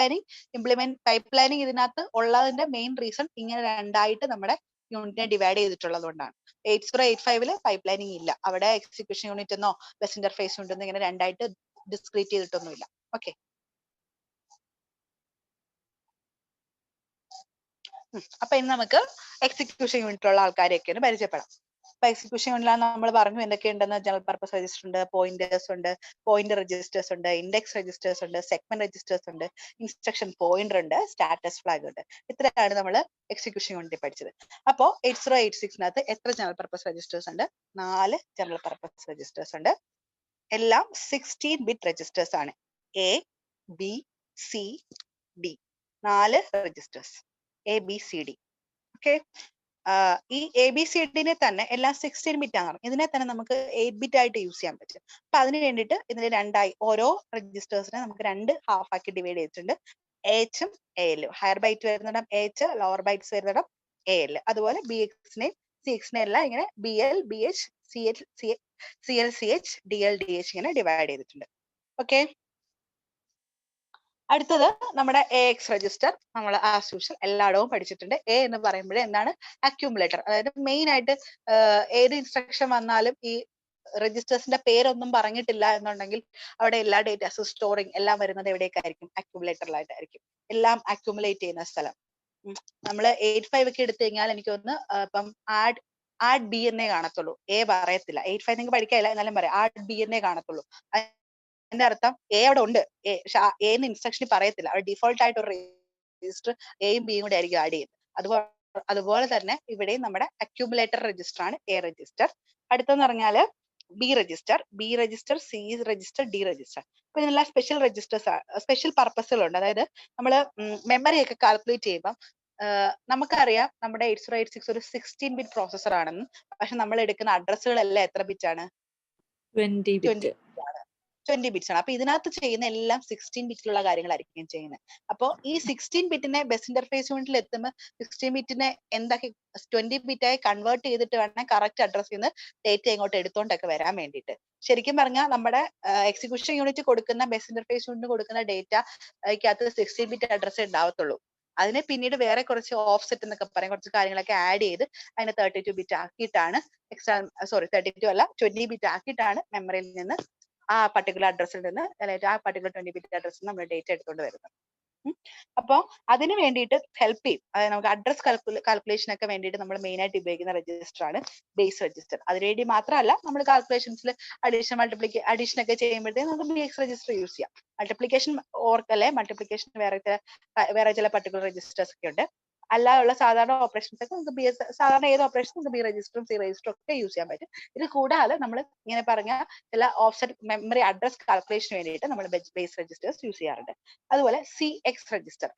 പ്ലാനിങ് ഇതിനകത്ത് ഉള്ളതിന്റെ മെയിൻ റീസൺ ഇങ്ങനെ രണ്ടായിട്ട് നമ്മുടെ യൂണിറ്റിനെ ഡിവൈഡ് ചെയ്തിട്ടുള്ളത് കൊണ്ടാണ്. 8085 പൈപ്പ് പ്ലാനിങ് ഇല്ല, അവിടെ എക്സിക്യൂഷൻ യൂണിറ്റ് എന്നോ ബസ് ഇന്റർഫേസ് യൂണിറ്റ് എന്നോ ഇങ്ങനെ രണ്ടായിട്ട് ഡിസ്ക്രീറ്റ് ചെയ്തിട്ടൊന്നുമില്ല. ഓക്കെ, അപ്പൊ ഇന്ന് നമുക്ക് എക്സിക്യൂഷൻ യൂണിറ്റിലുള്ള ആൾക്കാരെയൊക്കെ ഒന്ന് പരിചയപ്പെടാം. അപ്പൊ എക്സിക്യൂഷൻ യൂണിറ്റിലാണ് നമ്മൾ പറഞ്ഞു എന്തൊക്കെയുണ്ടെന്ന്. ജനറൽ പർപ്പസ് രജിസ്റ്റർ ഉണ്ട്, പോയിന്റേഴ്സ് ഉണ്ട്, പോയിന്റർ രജിസ്റ്റേഴ്സ് ഉണ്ട്, ഇൻഡെക്സ് രജിസ്റ്റേഴ്സ് ഉണ്ട്, സെഗ്മെന്റ് രജിസ്റ്റേഴ്സ് ഉണ്ട്, ഇൻസ്ട്രക്ഷൻ പോയിന്റർ ഉണ്ട്, സ്റ്റാറ്റസ് ഫ്ലാഗ് ഉണ്ട്. ഇത്രയാണ് നമ്മൾ എക്സിക്യൂഷൻ യൂണിറ്റിൽ പഠിച്ചത്. അപ്പോ 8086 എത്ര ജനറൽ പർപ്പസ് രജിസ്റ്റേഴ്സ് ഉണ്ട്? 4 ജനറൽ പർപ്പസ് രജിസ്റ്റേഴ്സ് ഉണ്ട്. എല്ലാം 16 ബിറ്റ് രജിസ്റ്റേഴ്സ് ആണ്. A, B, C, D 4 registers, ABCD. Okay, ഈ ABCD തന്നെ എല്ലാം 16 ബിറ്റ് ആണ്. ഇതിനെ തന്നെ നമുക്ക് 8 ബിറ്റ് ആയിട്ട് യൂസ് ചെയ്യാൻ പറ്റും. അപ്പൊ അതിന് വേണ്ടിയിട്ട് ഇതിന് രണ്ടായി, ഓരോ രജിസ്റ്റേഴ്സിനെ നമുക്ക് 2 ഹാഫ് ആക്കി ഡിവൈഡ് ചെയ്തിട്ടുണ്ട്. AH ഉം AL, ഹയർ ബൈറ്റ് വരുന്നിടം AH, ലോവർ ബൈറ്റ്സ് വരുന്നിടം AL. അതുപോലെ BX-നെയും CX-നെയും എല്ലാം ഇങ്ങനെ BL, BH, CL, CH, DL, DH ഇങ്ങനെ ഡിവൈഡ് ചെയ്തിട്ടുണ്ട്. ഓക്കെ, അടുത്തത് നമ്മുടെ AX രജിസ്റ്റർ. നമ്മൾ ആസ് യൂഷ്വൽ എല്ലായിടവും പഠിച്ചിട്ടുണ്ട്. A എന്ന് പറയുമ്പോഴേ എന്താണ്? അക്യൂമുലേറ്റർ. അതായത് മെയിൻ ആയിട്ട് ഏത് ഇൻസ്ട്രക്ഷൻ വന്നാലും ഈ രജിസ്റ്റേഴ്സിന്റെ പേരൊന്നും പറഞ്ഞിട്ടില്ല എന്നുണ്ടെങ്കിൽ അവിടെ എല്ലാ ഡേറ്റാസും സ്റ്റോറിങ് എല്ലാം വരുന്നത് എവിടേക്കായിരിക്കും? അക്യൂമുലേറ്ററിലായിട്ടായിരിക്കും. എല്ലാം അക്യൂമുലേറ്റ് ചെയ്യുന്ന സ്ഥലം. നമ്മൾ 85 ഒക്കെ എടുത്തു കഴിഞ്ഞാൽ എനിക്ക് തോന്നുന്നു ഇപ്പം ആഡ് B എന്നേ കാണത്തുള്ളൂ, A പറയത്തില്ല. 85 നിങ്ങൾക്ക് പഠിക്കാനില്ല, എന്നാലും പറയാം ആഡ് B എന്നേ കാണത്തുള്ളൂ. അതിന്റെ അർത്ഥം A അവിടെ ഉണ്ട്, A എന്ന് ഇൻസ്ട്രക്ഷനിൽ പറയത്തില്ല. അവിടെ ഡിഫോൾട്ട് ആയിട്ട് ഒരു രജിസ്റ്റർ Aയും Bയും കൂടെ ആയിരിക്കും ആഡ് ചെയ്യുന്നത്. അതുപോലെ തന്നെ ഇവിടെയും നമ്മുടെ അക്യൂമുലേറ്റർ രജിസ്റ്റർ ആണ് A രജിസ്റ്റർ. അടുത്തെന്ന് പറഞ്ഞാല് B register, C register, D register. അപ്പൊ ഇതിനെല്ലാം സ്പെഷ്യൽ രജിസ്റ്റേഴ്സ്, സ്പെഷ്യൽ പർപ്പസുകളുണ്ട്. അതായത് നമ്മൾ മെമ്മറി ഒക്കെ കാൽക്കുലേറ്റ് ചെയ്യുമ്പോൾ നമുക്കറിയാം നമ്മുടെ 8086 ഒരു 16 ബിറ്റ് പ്രോസസർ ആണെന്ന്. പക്ഷെ നമ്മൾ എടുക്കുന്ന അഡ്രസ്സുകളെല്ലാം എത്ര ബിറ്റ് ആണ്?
20 ബിറ്റ്.
20 ബിറ്റ്സ് ആണ്. അപ്പൊ ഇതിനകത്ത് ചെയ്യുന്ന എല്ലാം 16 ബിറ്റിലുള്ള കാര്യങ്ങളായിരിക്കും ചെയ്യുന്നത്. അപ്പോൾ ഈ 16 ബിറ്റിനെ ബസ് ഇന്റർഫേസ് യൂണിറ്റിൽ എത്തുമ്പോൾ 16 ബിറ്റിനെ എന്താക്കി 20 ബിറ്റായി കൺവേർട്ട് ചെയ്തിട്ട് വേണം കറക്റ്റ് അഡ്രസ്സിൽ നിന്ന് ഡേറ്റ ഇങ്ങോട്ട് എടുത്തോണ്ടൊക്കെ വരാൻ വേണ്ടിയിട്ട്. ശരിക്കും പറഞ്ഞാൽ നമ്മുടെ എക്സിക്യൂഷൻ യൂണിറ്റ് കൊടുക്കുന്ന ബസ് ഇന്റർഫേസ് യൂണിറ്റ് കൊടുക്കുന്ന ഡേറ്റയ്ക്കകത്ത് 16 ബിറ്റ് അഡ്രസ്സേ ഉണ്ടാവത്തുള്ളൂ. അതിനെ പിന്നീട് വേറെ കുറച്ച് ഓഫ്സെറ്റ് എന്നൊക്കെ പറയും, കുറച്ച് കാര്യങ്ങളൊക്കെ ആഡ് ചെയ്ത് അതിനെ 32 ബിറ്റ് ആക്കിയിട്ടാണ് 32 അല്ല 20 ബിറ്റ് ആക്കിയിട്ടാണ് മെമ്മറിയിൽ നിന്ന് ആ പർട്ടിക്കുലർ അഡ്രസ്സിൽ നിന്ന്, അല്ലെങ്കിൽ ആ പർട്ടിക്കുലർ 20 ബിറ്റ് അഡ്രസ്സിൽ നമ്മൾ ഡേറ്റ എടുത്തുകൊണ്ട് വരുന്നത്. അപ്പോൾ അതിന് വേണ്ടിയിട്ട് ഹെൽപ്പ് ചെയ്യും. അതായത് നമുക്ക് അഡ്രസ് കാൽക്കുലേഷൻ ഒക്കെ വേണ്ടിയിട്ട് നമ്മൾ മെയിൻ ആയിട്ട് ഉപയോഗിക്കുന്ന രജിസ്റ്റർ ആണ് ബേസ് രജിസ്റ്റർ. അതിനുവേണ്ടി മാത്രമല്ല നമ്മൾ കാൽക്കുലേഷൻസിൽ അഡീഷൻ ഒക്കെ ചെയ്യുമ്പോഴത്തേക്ക് നമുക്ക് BX രജിസ്റ്റർ യൂസ് ചെയ്യാം. മൾട്ടിപ്ലിക്കേഷൻ ഓർക്കല്ലേ, മൾട്ടിപ്ലിക്കേഷൻ വേറെ ചില പർട്ടിക്കുലർ രജിസ്റ്റേഴ്സ് ഒക്കെ ഉണ്ട്. അല്ലാതുള്ള സാധാരണ ഓപ്പറേഷൻസ് ഒക്കെ നമുക്ക് സാധാരണ ഏത് ഓപ്പറേഷൻ നമുക്ക് B രജിസ്റ്ററും C രജിസ്റ്ററും ഒക്കെ യൂസ് ചെയ്യാൻ പറ്റും. ഇത് കൂടാതെ നമ്മൾ ഇങ്ങനെ പറഞ്ഞ ചില ഓഫ്സെറ്റ് മെമ്മറി അഡ്രസ് കാൽക്കുലേഷന് വേണ്ടിയിട്ട് നമ്മൾ ബേസ് രജിസ്റ്റേഴ്സ് യൂസ് ചെയ്യാറുണ്ട്. അതുപോലെ CX രജിസ്റ്റർ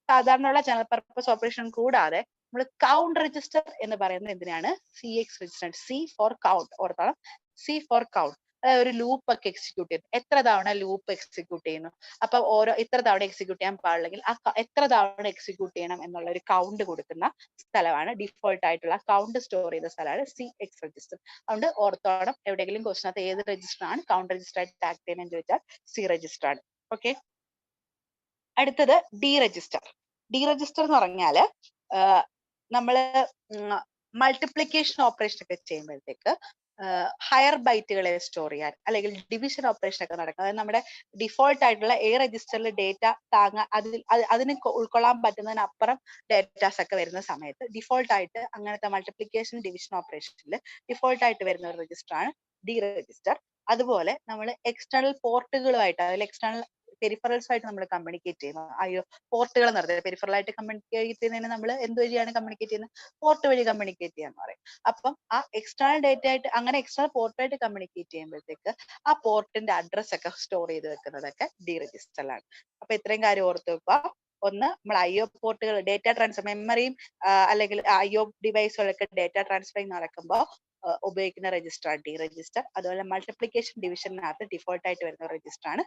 സാധാരണയുള്ള ജനറൽ പർപ്പസ് ഓപ്പറേഷൻ കൂടാതെ നമ്മൾ കൗണ്ട് രജിസ്റ്റർ എന്ന് പറയുന്നത് എന്തിനാണ്? CX register. C for count, ഓർത്തോളം, C ഫോർ കൗണ്ട്. അതായത് ഒരു ലൂപ്പ് ഒക്കെ എക്സിക്യൂട്ട് ചെയ്യുന്നു, എത്ര തവണ ലൂപ്പ് എക്സിക്യൂട്ട് ചെയ്യുന്നു, അപ്പൊ ഇത്ര തവണ എക്സിക്യൂട്ട് ചെയ്യാൻ പാടില്ലെങ്കിൽ എത്ര തവണ എക്സിക്യൂട്ട് ചെയ്യണം എന്നുള്ള ഒരു കൗണ്ട് കൊടുക്കുന്ന സ്ഥലമാണ്, ഡിഫോൾട്ട് ആയിട്ടുള്ള കൗണ്ട് സ്റ്റോർ ചെയ്യുന്ന സ്ഥലമാണ് CX രജിസ്റ്റർ. അതുകൊണ്ട് ഓർത്തോണം, എവിടെയെങ്കിലും ക്വസ്റ്റിനകത്ത് ഏത് രജിസ്റ്റർ ആണ് കൗണ്ട് രജിസ്റ്റർ ആയിട്ട് ടാഗ് ചെയ്യുന്നതെന്ന് ചോദിച്ചാൽ C രജിസ്റ്റർ ആണ്. ഓക്കെ, അടുത്തത് D രജിസ്റ്റർ. D രജിസ്റ്റർ എന്ന് പറഞ്ഞാല് നമ്മള് മൾട്ടിപ്ലിക്കേഷൻ ഓപ്പറേഷൻ ഒക്കെ ചെയ്യുമ്പോഴത്തേക്ക് ഹയർ ബൈറ്റുകളെ സ്റ്റോർ ചെയ്യാൻ അല്ലെങ്കിൽ ഡിവിഷൻ ഓപ്പറേഷൻ ഒക്കെ നടക്കും. അതായത് നമ്മുടെ ഡിഫോൾട്ട് ആയിട്ടുള്ള രജിസ്റ്ററിൽ ഡേറ്റ അതിന് ഉൾക്കൊള്ളാൻ പറ്റുന്നതിനപ്പുറം ഡേറ്റാസ് ഒക്കെ വരുന്ന സമയത്ത് ഡിഫോൾട്ട് ആയിട്ട് അങ്ങനത്തെ മൾട്ടിപ്ലിക്കേഷൻ ഡിവിഷൻ ഓപ്പറേഷനിൽ ഡിഫോൾട്ട് ആയിട്ട് വരുന്ന ഒരു രജിസ്റ്റർ ആണ് ഡി രജിസ്റ്റർ. അതുപോലെ നമ്മൾ എക്സ്റ്റേണൽ പോർട്ടുകളുമായിട്ട് അതിൽ എക്സ്റ്റേണൽ പെരിഫറൽസ് ആയിട്ട് നമ്മൾ കമ്മ്യൂണിക്കേറ്റ് ചെയ്യുന്നു. പോർട്ടുകൾ എന്ന് പറയുന്നത് പെരിഫറൽ ആയിട്ട് കമ്മ്യൂണിക്കേറ്റ് ചെയ്യുന്നതിന് നമ്മൾ എന്ത് വഴിയാണ് കമ്മ്യൂണിക്കേറ്റ് ചെയ്യുന്നത്? പോർട്ട് വഴി കമ്മ്യൂണിക്കേറ്റ് ചെയ്യാന്ന് പറയും. അപ്പം ആ എക്സ്റ്റേണൽ ഡേറ്റ ആയിട്ട് അങ്ങനെ എക്സ്റ്റേണൽ പോർട്ടായിട്ട് കമ്മ്യൂണിക്കേറ്റ് ചെയ്യുമ്പോഴത്തേക്ക് ആ പോർട്ടിന്റെ അഡ്രസ് ഒക്കെ സ്റ്റോർ ചെയ്ത് വെക്കുന്നതൊക്കെ ഡി രജിസ്റ്ററിലാണ്. അപ്പൊ ഇത്രയും കാര്യം ഓർത്ത് വെക്കുക. ഒന്ന്, നമ്മൾ IO പോർട്ടുകൾ ഡേറ്റ ട്രാൻസ്ഫർ മെമ്മറിയും അല്ലെങ്കിൽ IO ഡിവൈസുകളൊക്കെ ഡേറ്റ ട്രാൻസ്ഫറിങ് നടക്കുമ്പോൾ ഉപയോഗിക്കുന്ന രജിസ്റ്റർ ഡി രജിസ്റ്റർ. അതുപോലെ മൾട്ടിപ്ലിക്കേഷൻ ഡിവിഷനകത്ത് ഡിഫോൾട്ട് ആയിട്ട് വരുന്ന രജിസ്റ്റർ ആണ്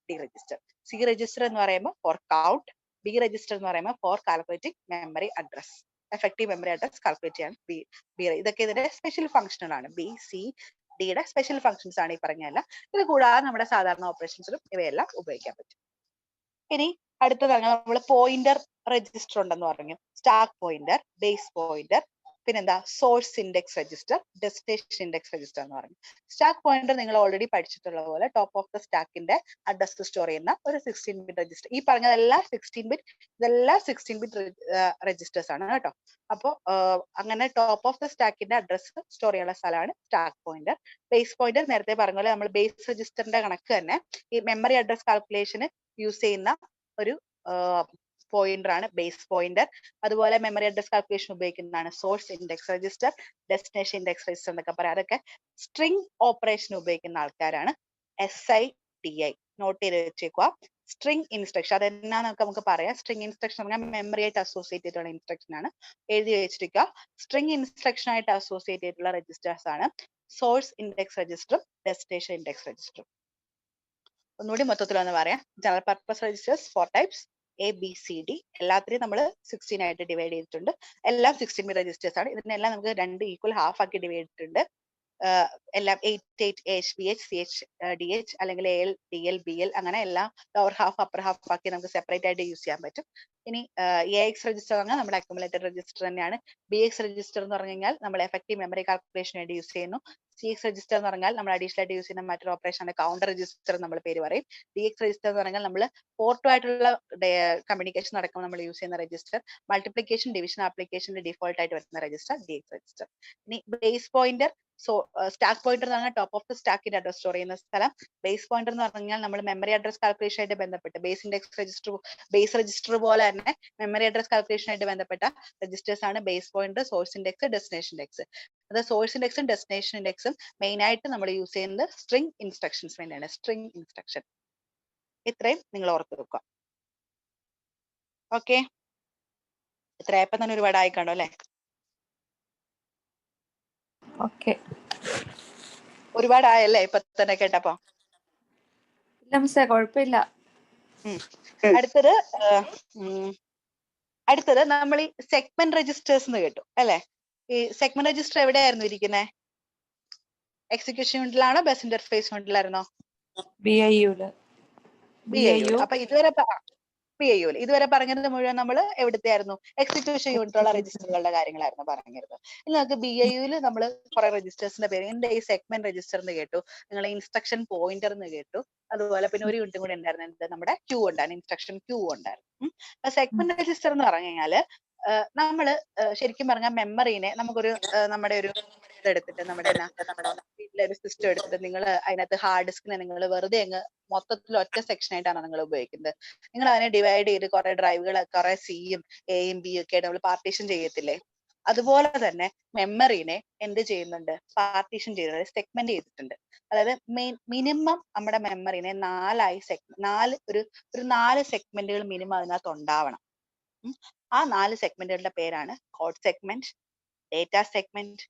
ഡി രജിസ്റ്റർ. സി രജിസ്റ്റർ എന്ന് പറയുമ്പോൾ ഫോർ കൗണ്ട്, ബി രജിസ്റ്റർ എന്ന് പറയുമ്പോൾ four calculating memory address, effective memory address calculate ചെയ്യാൻ ബി. ഇതൊക്കെ ഇതിന്റെ സ്പെഷ്യൽ ഫംഗ്ഷനുകളാണ്. ബി, സി, ഡിയുടെ സ്പെഷ്യൽ ഫംഗ്ഷൻസ് ആണ് ഈ പറഞ്ഞല്ല. ഇത് കൂടാതെ നമ്മുടെ സാധാരണ ഓപ്പറേഷൻസിലും ഇവയെല്ലാം ഉപയോഗിക്കാൻ പറ്റും. ഇനി അടുത്തതാണ് നമ്മൾ പോയിന്റർ രജിസ്റ്റർ ഉണ്ടെന്ന് പറഞ്ഞു. സ്റ്റാക്ക് പോയിന്റർ, ബേസ് പോയിന്റർ, പിന്നെന്താ source index register, destination index register എന്ന് പറഞ്ഞു. സ്റ്റാക്ക് പോയിന്റർ നിങ്ങൾ ഓൾറെഡി പഠിച്ചിട്ടുള്ള പോലെ ടോപ്പ് ഓഫ് ദ സ്റ്റാക്കിന്റെ അഡ്രസ് സ്റ്റോർ ചെയ്യുന്ന ഒരു 16 ബിറ്റ് രജിസ്റ്റർ. ഈ പറഞ്ഞതെല്ലാം 16 ബിറ്റ്, ഇതെല്ലാം 16 ബിറ്റ് രജിസ്റ്റേഴ്സ് ആണ് കേട്ടോ. അപ്പോൾ അങ്ങനെ ടോപ്പ് ഓഫ് ദ സ്റ്റാക്കിന്റെ അഡ്രസ് സ്റ്റോർ ചെയ്യാനുള്ള സ്ഥലമാണ് സ്റ്റാക്ക് പോയിന്റർ. ബേസ് പോയിന്റർ നേരത്തെ പറഞ്ഞ പോലെ നമ്മൾ ബേസ് രജിസ്റ്ററിന്റെ കണക്ക് തന്നെ ഈ മെമ്മറി അഡ്രസ് കാൽക്കുലേഷന് യൂസ് ചെയ്യുന്ന ഒരു പോയിന്റർ ആണ് ബേസ് പോയിന്റർ. അതുപോലെ മെമ്മറി അഡ്രസ് കാൽക്കുലേഷൻ ഉപയോഗിക്കുന്നതാണ് source index register, destination index register എന്നൊക്കെ പറയാം. അതൊക്കെ സ്ട്രിംഗ് ഓപ്പറേഷൻ ഉപയോഗിക്കുന്ന ആൾക്കാരാണ്. SIDI നോട്ട് ചെയ്ത് വെച്ചേക്കുക. സ്ട്രിംഗ് ഇൻസ്ട്രക്ഷൻ അതെന്നാന്ന് നമുക്ക് പറയാം. സ്ട്രിംഗ് ഇൻസ്ട്രക്ഷൻ പറഞ്ഞാൽ മെമ്മറി ആയിട്ട് അസോസിയേറ്റ് ചെയ്തിട്ടുള്ള ഇൻസ്ട്രക്ഷൻ ആണ്. എഴുതി വെച്ചിരിക്കുക. സ്ട്രിംഗ് ഇൻസ്ട്രക്ഷൻ ആയിട്ട് അസോസിയേറ്റ് ചെയ്തിട്ടുള്ള രജിസ്റ്റേഴ്സ് ആണ് സോഴ്സ് ഇൻഡെക്സ് രജിസ്റ്ററും ഡെസ്റ്റിനേഷൻ ഇൻഡെക്സ് രജിസ്റ്ററും. ഒന്നുകൂടി മൊത്തത്തിലൊന്ന് പറയാം. General purpose registers 4 types, ABCD. എല്ലാത്തിനെയും നമ്മൾ 16 ആയിട്ട് ഡിവൈഡ് ചെയ്തിട്ടുണ്ട്. എല്ലാം 16 ബിറ്റ് രജിസ്റ്റേഴ്സ് ആണ്. ഇതിനെല്ലാം നമുക്ക് 2 ഈക്വൽ ഹാഫ് ആക്കി ഡിവൈഡ് ചെയ്തിട്ടുണ്ട്. എല്ലാം 8 HBH, CHDH അല്ലെങ്കിൽ AL, DL, BL അങ്ങനെ എല്ലാം ലോവർ ഹാഫ് അപ്പർ ഹാഫ് ആക്കി നമുക്ക് സെപ്പറേറ്റ് ആയിട്ട് യൂസ് ചെയ്യാൻ പറ്റും. ഇനി AX രജിസ്റ്റർ പറഞ്ഞാൽ നമ്മുടെ അക്യുമുലേറ്റഡ് രജിസ്റ്റർ തന്നെയാണ്. BX രജിസ്റ്റർ എന്ന് പറഞ്ഞു കഴിഞ്ഞാൽ നമ്മൾ എഫക്റ്റീവ് മെമ്മറി കാൽക്കുലേഷൻ വേണ്ടി യൂസ് ചെയ്യുന്നു. CX രജിസ്റ്റർ എന്ന് പറഞ്ഞാൽ നമ്മൾ അഡീഷണൽ ആയിട്ട് യൂസ് ചെയ്യുന്ന മറ്റൊരു ഓപ്പറേഷൻ ആണ് കൗണ്ടർ രജിസ്റ്റർ നമ്മൾ പേര് പറയും. DX രജിസ്റ്റർ എന്ന് പറഞ്ഞാൽ നമ്മൾ പോർട്ടുമായിട്ടുള്ള കമ്മ്യൂണിക്കേഷൻ നടക്കുമ്പോൾ നമ്മൾ യൂസ് ചെയ്യുന്ന രജിസ്റ്റർ. മൾട്ടിപ്ലിക്കേഷൻ ഡിവിഷൻ ആപ്ലിക്കേഷന്റെ ഡിഫോൾട്ട് ആയിട്ട് വരുന്ന രജിസ്റ്റർ DX രജിസ്റ്റർ. ഇനി ബേസ് പോയിന്റർ, സ്റ്റാക്ക് പോയിന്റർ എന്ന് പറഞ്ഞാൽ ടോപ്പ് ഓഫ് ദ സ്റ്റാക്കിന്റെ അഡ്രസ് സ്റ്റോർ ചെയ്യുന്ന സ്ഥലം. ബേസ് പോയിന്റർ എന്ന് പറഞ്ഞാൽ നമ്മൾ മെമ്മറി അഡ്രസ് കാൽക്കുലേഷൻ ആയിട്ട് ബന്ധപ്പെട്ട് base index register, base register പോലെ തന്നെ മെമ്മറി അഡ്രസ് കാൽക്കുലേഷൻ ആയിട്ട് ബന്ധപ്പെട്ട രജിസ്റ്റേഴ്സ് ആണ് base pointer, source index, destination index. അത് സോഴ്സ് ഇൻഡെക്സും ഡെസ്റ്റിനേഷൻ ഇൻഡെക്സും മെയിൻ ആയിട്ട് നമ്മൾ യൂസ് ചെയ്യുന്നത് സ്ട്രിംഗ് ഇൻസ്ട്രക്ഷൻസ് വേണ്ടിയാണ്. സ്ട്രിംഗ് ഇൻസ്ട്രക്ഷൻ ഇത്രയും നിങ്ങൾ ഓർത്ത് വെക്കുക. ഓക്കെ, ഇത്രയപ്പം തന്നെ ഒരുപാട് ആയിക്കാണോ അല്ലെ?
ഓക്കെ,
ഒരുപാടായല്ലേ ഇപ്പൊ തന്നെ കേട്ടപ്പോ?
ഇല്ല മിസ്സേ, കുഴപ്പമില്ല.
അടുത്തത് നമ്മൾ ഈ സെഗ്മെന്റ് രജിസ്റ്റേഴ്സ് എന്ന് കേട്ടു അല്ലെ? ഈ സെഗ്മെന്റ് രജിസ്റ്റർ എവിടെയായിരുന്നു ഇരിക്കുന്നത്? എക്സിക്യൂഷൻ യൂണിറ്റിലാണോ ബസ് ഇന്റർഫേസ് യൂണിറ്റിലായിരുന്നോ?
BIU.
അപ്പൊ ഇതുവരെ ഇതുവരെ പറഞ്ഞത് മുഴുവൻ നമ്മൾ എവിടുത്തെ ആയിരുന്നു? എക്സിക്യൂഷൻ യൂണിറ്റുള്ള രജിസ്റ്ററുകളുടെ കാര്യങ്ങളായിരുന്നു പറഞ്ഞിരുന്നത്. ഇനി നമുക്ക് BIU നമ്മൾ കുറെ രജിസ്റ്റേഴ്സിന്റെ പേര്, എന്റെ ഈ സെഗ്മെന്റ് രജിസ്റ്റർ എന്ന് കേട്ടു, നിങ്ങൾ ഇൻസ്ട്രക്ഷൻ പോയിന്റർ എന്ന് കേട്ടു, അതുപോലെ പിന്നെ ഒരു യൂണിറ്റും കൂടി ഉണ്ടായിരുന്നു, നമ്മുടെ ക്യൂ ഉണ്ടായിരുന്നു, ഇൻസ്ട്രക്ഷൻ ക്യൂ ഉണ്ടായിരുന്നു. സെഗ്മെന്റ് രജിസ്റ്റർ എന്ന് പറഞ്ഞു കഴിഞ്ഞാല് നമ്മള് ശരിക്കും പറഞ്ഞാൽ മെമ്മറീനെ നമുക്കൊരു നമ്മുടെ ഒരു എടുത്തിട്ട് നമ്മുടെ വീട്ടിലെ ഒരു സിസ്റ്റം എടുത്തിട്ട് നിങ്ങൾ അതിനകത്ത് ഹാർഡ് ഡിസ്കിനെ നിങ്ങൾ വെറുതെ അങ്ങ് മൊത്തത്തിൽ ഒറ്റ സെക്ഷൻ ആയിട്ടാണ് നിങ്ങൾ ഉപയോഗിക്കുന്നത്. നിങ്ങൾ അതിനെ ഡിവൈഡ് ചെയ്ത് കുറെ ഡ്രൈവുകൾ, കുറെ സിയും എയും ബിയും ഒക്കെ നമ്മൾ പാർട്ടീഷൻ ചെയ്യത്തില്ലേ? അതുപോലെ തന്നെ മെമ്മറീനെ എന്ത് ചെയ്യുന്നുണ്ട്? പാർട്ടീഷൻ ചെയ്തിട്ടുണ്ട്, സെഗ്മെന്റ് ചെയ്തിട്ടുണ്ട്. അതായത് മിനിമം നമ്മുടെ മെമ്മറീനെ 4 സെഗ്മെന്റുകൾ മിനിമം അതിനകത്ത് ഉണ്ടാവണം. ആ 4 സെഗ്മെന്റുകളുടെ പേരാണ് code segment, data segment,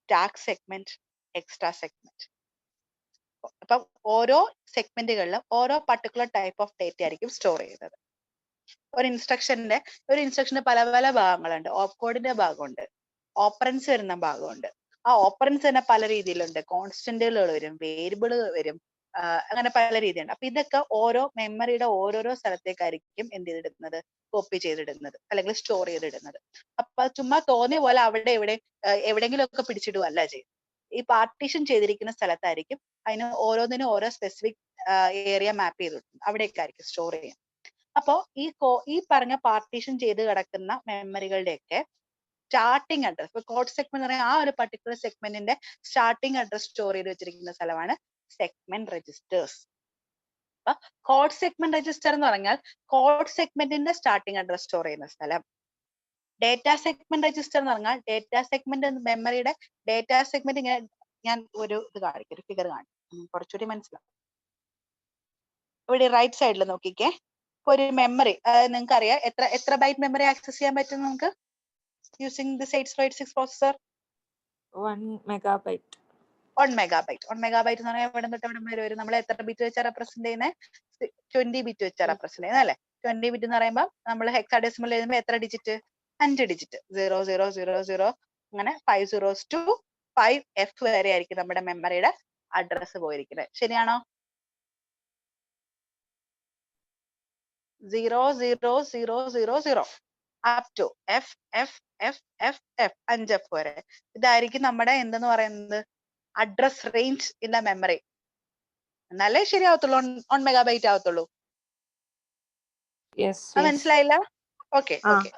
stack segment, extra segment. അപ്പം ഓരോ സെഗ്മെന്റുകളിലും ഓരോ പർട്ടിക്കുലർ ടൈപ്പ് ഓഫ് ഡേറ്റ ആയിരിക്കും സ്റ്റോർ ചെയ്യുന്നത്. ഒരു ഇൻസ്ട്രക്ഷന് പല പല ഭാഗങ്ങളുണ്ട്. ഓപ്കോഡിന്റെ ഭാഗമുണ്ട്, ഓപ്പറൻസ് വരുന്ന ഭാഗമുണ്ട്. ആ ഓപ്പറൻസ് തന്നെ പല രീതിയിലുണ്ട്. കോൺസ്റ്റന്റുകൾ വരും, വേരിയബിൾ വരും, അങ്ങനെ പല രീതിയുണ്ട്. അപ്പൊ ഇതൊക്കെ ഓരോ മെമ്മറിയുടെ ഓരോരോ സ്ഥലത്തേക്കായിരിക്കും എന്ത് ചെയ്തിടുന്നത്, കോപ്പി ചെയ്തിടുന്നത് അല്ലെങ്കിൽ സ്റ്റോർ ചെയ്തിടുന്നത്. അപ്പൊ ചുമ്മാ തോന്നിയ പോലെ അവിടെ എവിടെയെങ്കിലും ഒക്കെ പിടിച്ചിടുകയല്ല ചെയ്യും. ഈ പാർട്ടീഷൻ ചെയ്തിരിക്കുന്ന സ്ഥലത്തായിരിക്കും അതിന് ഓരോന്നിനും ഓരോ സ്പെസിഫിക് ഏരിയ മാപ്പ് ചെയ്തിട്ടുണ്ട്, അവിടേക്ക് ആയിരിക്കും സ്റ്റോർ ചെയ്യാം. അപ്പോ ഈ പറഞ്ഞ പാർട്ടീഷൻ ചെയ്ത് കിടക്കുന്ന മെമ്മറികളുടെയൊക്കെ സ്റ്റാർട്ടിംഗ് അഡ്രസ്, ഇപ്പൊ കോഡ് സെഗ്മെന്റ് എന്ന് പറയുന്ന ആ ഒരു പർട്ടിക്കുലർ സെഗ്മെന്റിന്റെ സ്റ്റാർട്ടിംഗ് അഡ്രസ് സ്റ്റോർ ചെയ്ത് വെച്ചിരിക്കുന്ന സ്ഥലമാണ് സെഗ്മെന്റ് രജിസ്റ്റേഴ്സ്. അപ്പൊ കോഡ് സെഗ്മെന്റ് രജിസ്റ്റർ എന്ന് പറഞ്ഞാൽ കോഡ് സെഗ്മെന്റിന്റെ സ്റ്റാർട്ടിംഗ് അഡ്രസ് സ്റ്റോർ ചെയ്യുന്ന സ്ഥലം. ഡേറ്റ സെഗ്മെന്റ് രജിസ്റ്റർ എന്ന് പറഞ്ഞാൽ ഡേറ്റ സെഗ്മെന്റ് മെമ്മറിയുടെ ഡേറ്റ സെഗ്മെന്റ് ഇങ്ങനെ ഞാൻ ഒരു ഇത് കാണിക്കും, ഒരു ഫിഗർ കാണിക്കും, കുറച്ചുകൂടി മനസ്സിലാവും. ഇവിടെ റൈറ്റ് സൈഡിൽ നോക്കിക്കേ, ഇപ്പൊ ഒരു മെമ്മറി നിങ്ങൾക്ക് അറിയാം എത്ര ബൈറ്റ് മെമ്മറി ആക്സസ് ചെയ്യാൻ പറ്റും നമുക്ക് using this 886 processor?
1 megabyte.
1 megabyte. 1 megabyte എന്ന് പറഞ്ഞാൽ ഇവിടെ തൊട്ട് ഇവിടെ വരെ വരും. നമ്മൾ എത്ര ബിറ്റ് വെച്ചാ റെപ്രസെന്റ് ചെയ്യുന്നത്? 20 ബിറ്റ് വെച്ചാ റെപ്രസെന്റ് ചെയ്യുന്നത് അല്ലെ? 20 ബിറ്റ് എന്ന് പറയുമ്പോൾ നമ്മൾ ഹെക്സാഡെസിമൽ എഴുതുമ്പോൾ എത്ര ഡിജിറ്റ്? 5 ഡിജിറ്റ്. 0000 അങ്ങനെ 5 zeros to 5F വരെ ആയിരിക്കും നമ്മുടെ മെമ്മറിയുടെ അഡ്രസ് പോയിരിക്കുന്നത്. ശരിയാണോ? 00000 up to F 5F വരെ. ഇതായിരിക്കും നമ്മുടെ എന്തെന്ന് പറയുന്നത് address range in the memory. എന്നാലേ ശരിയാവത്തുള്ളൂ, 1 megabyte ആവത്തുള്ളൂ.
Yes.
മനസ്സിലായില്ല? ഓക്കെ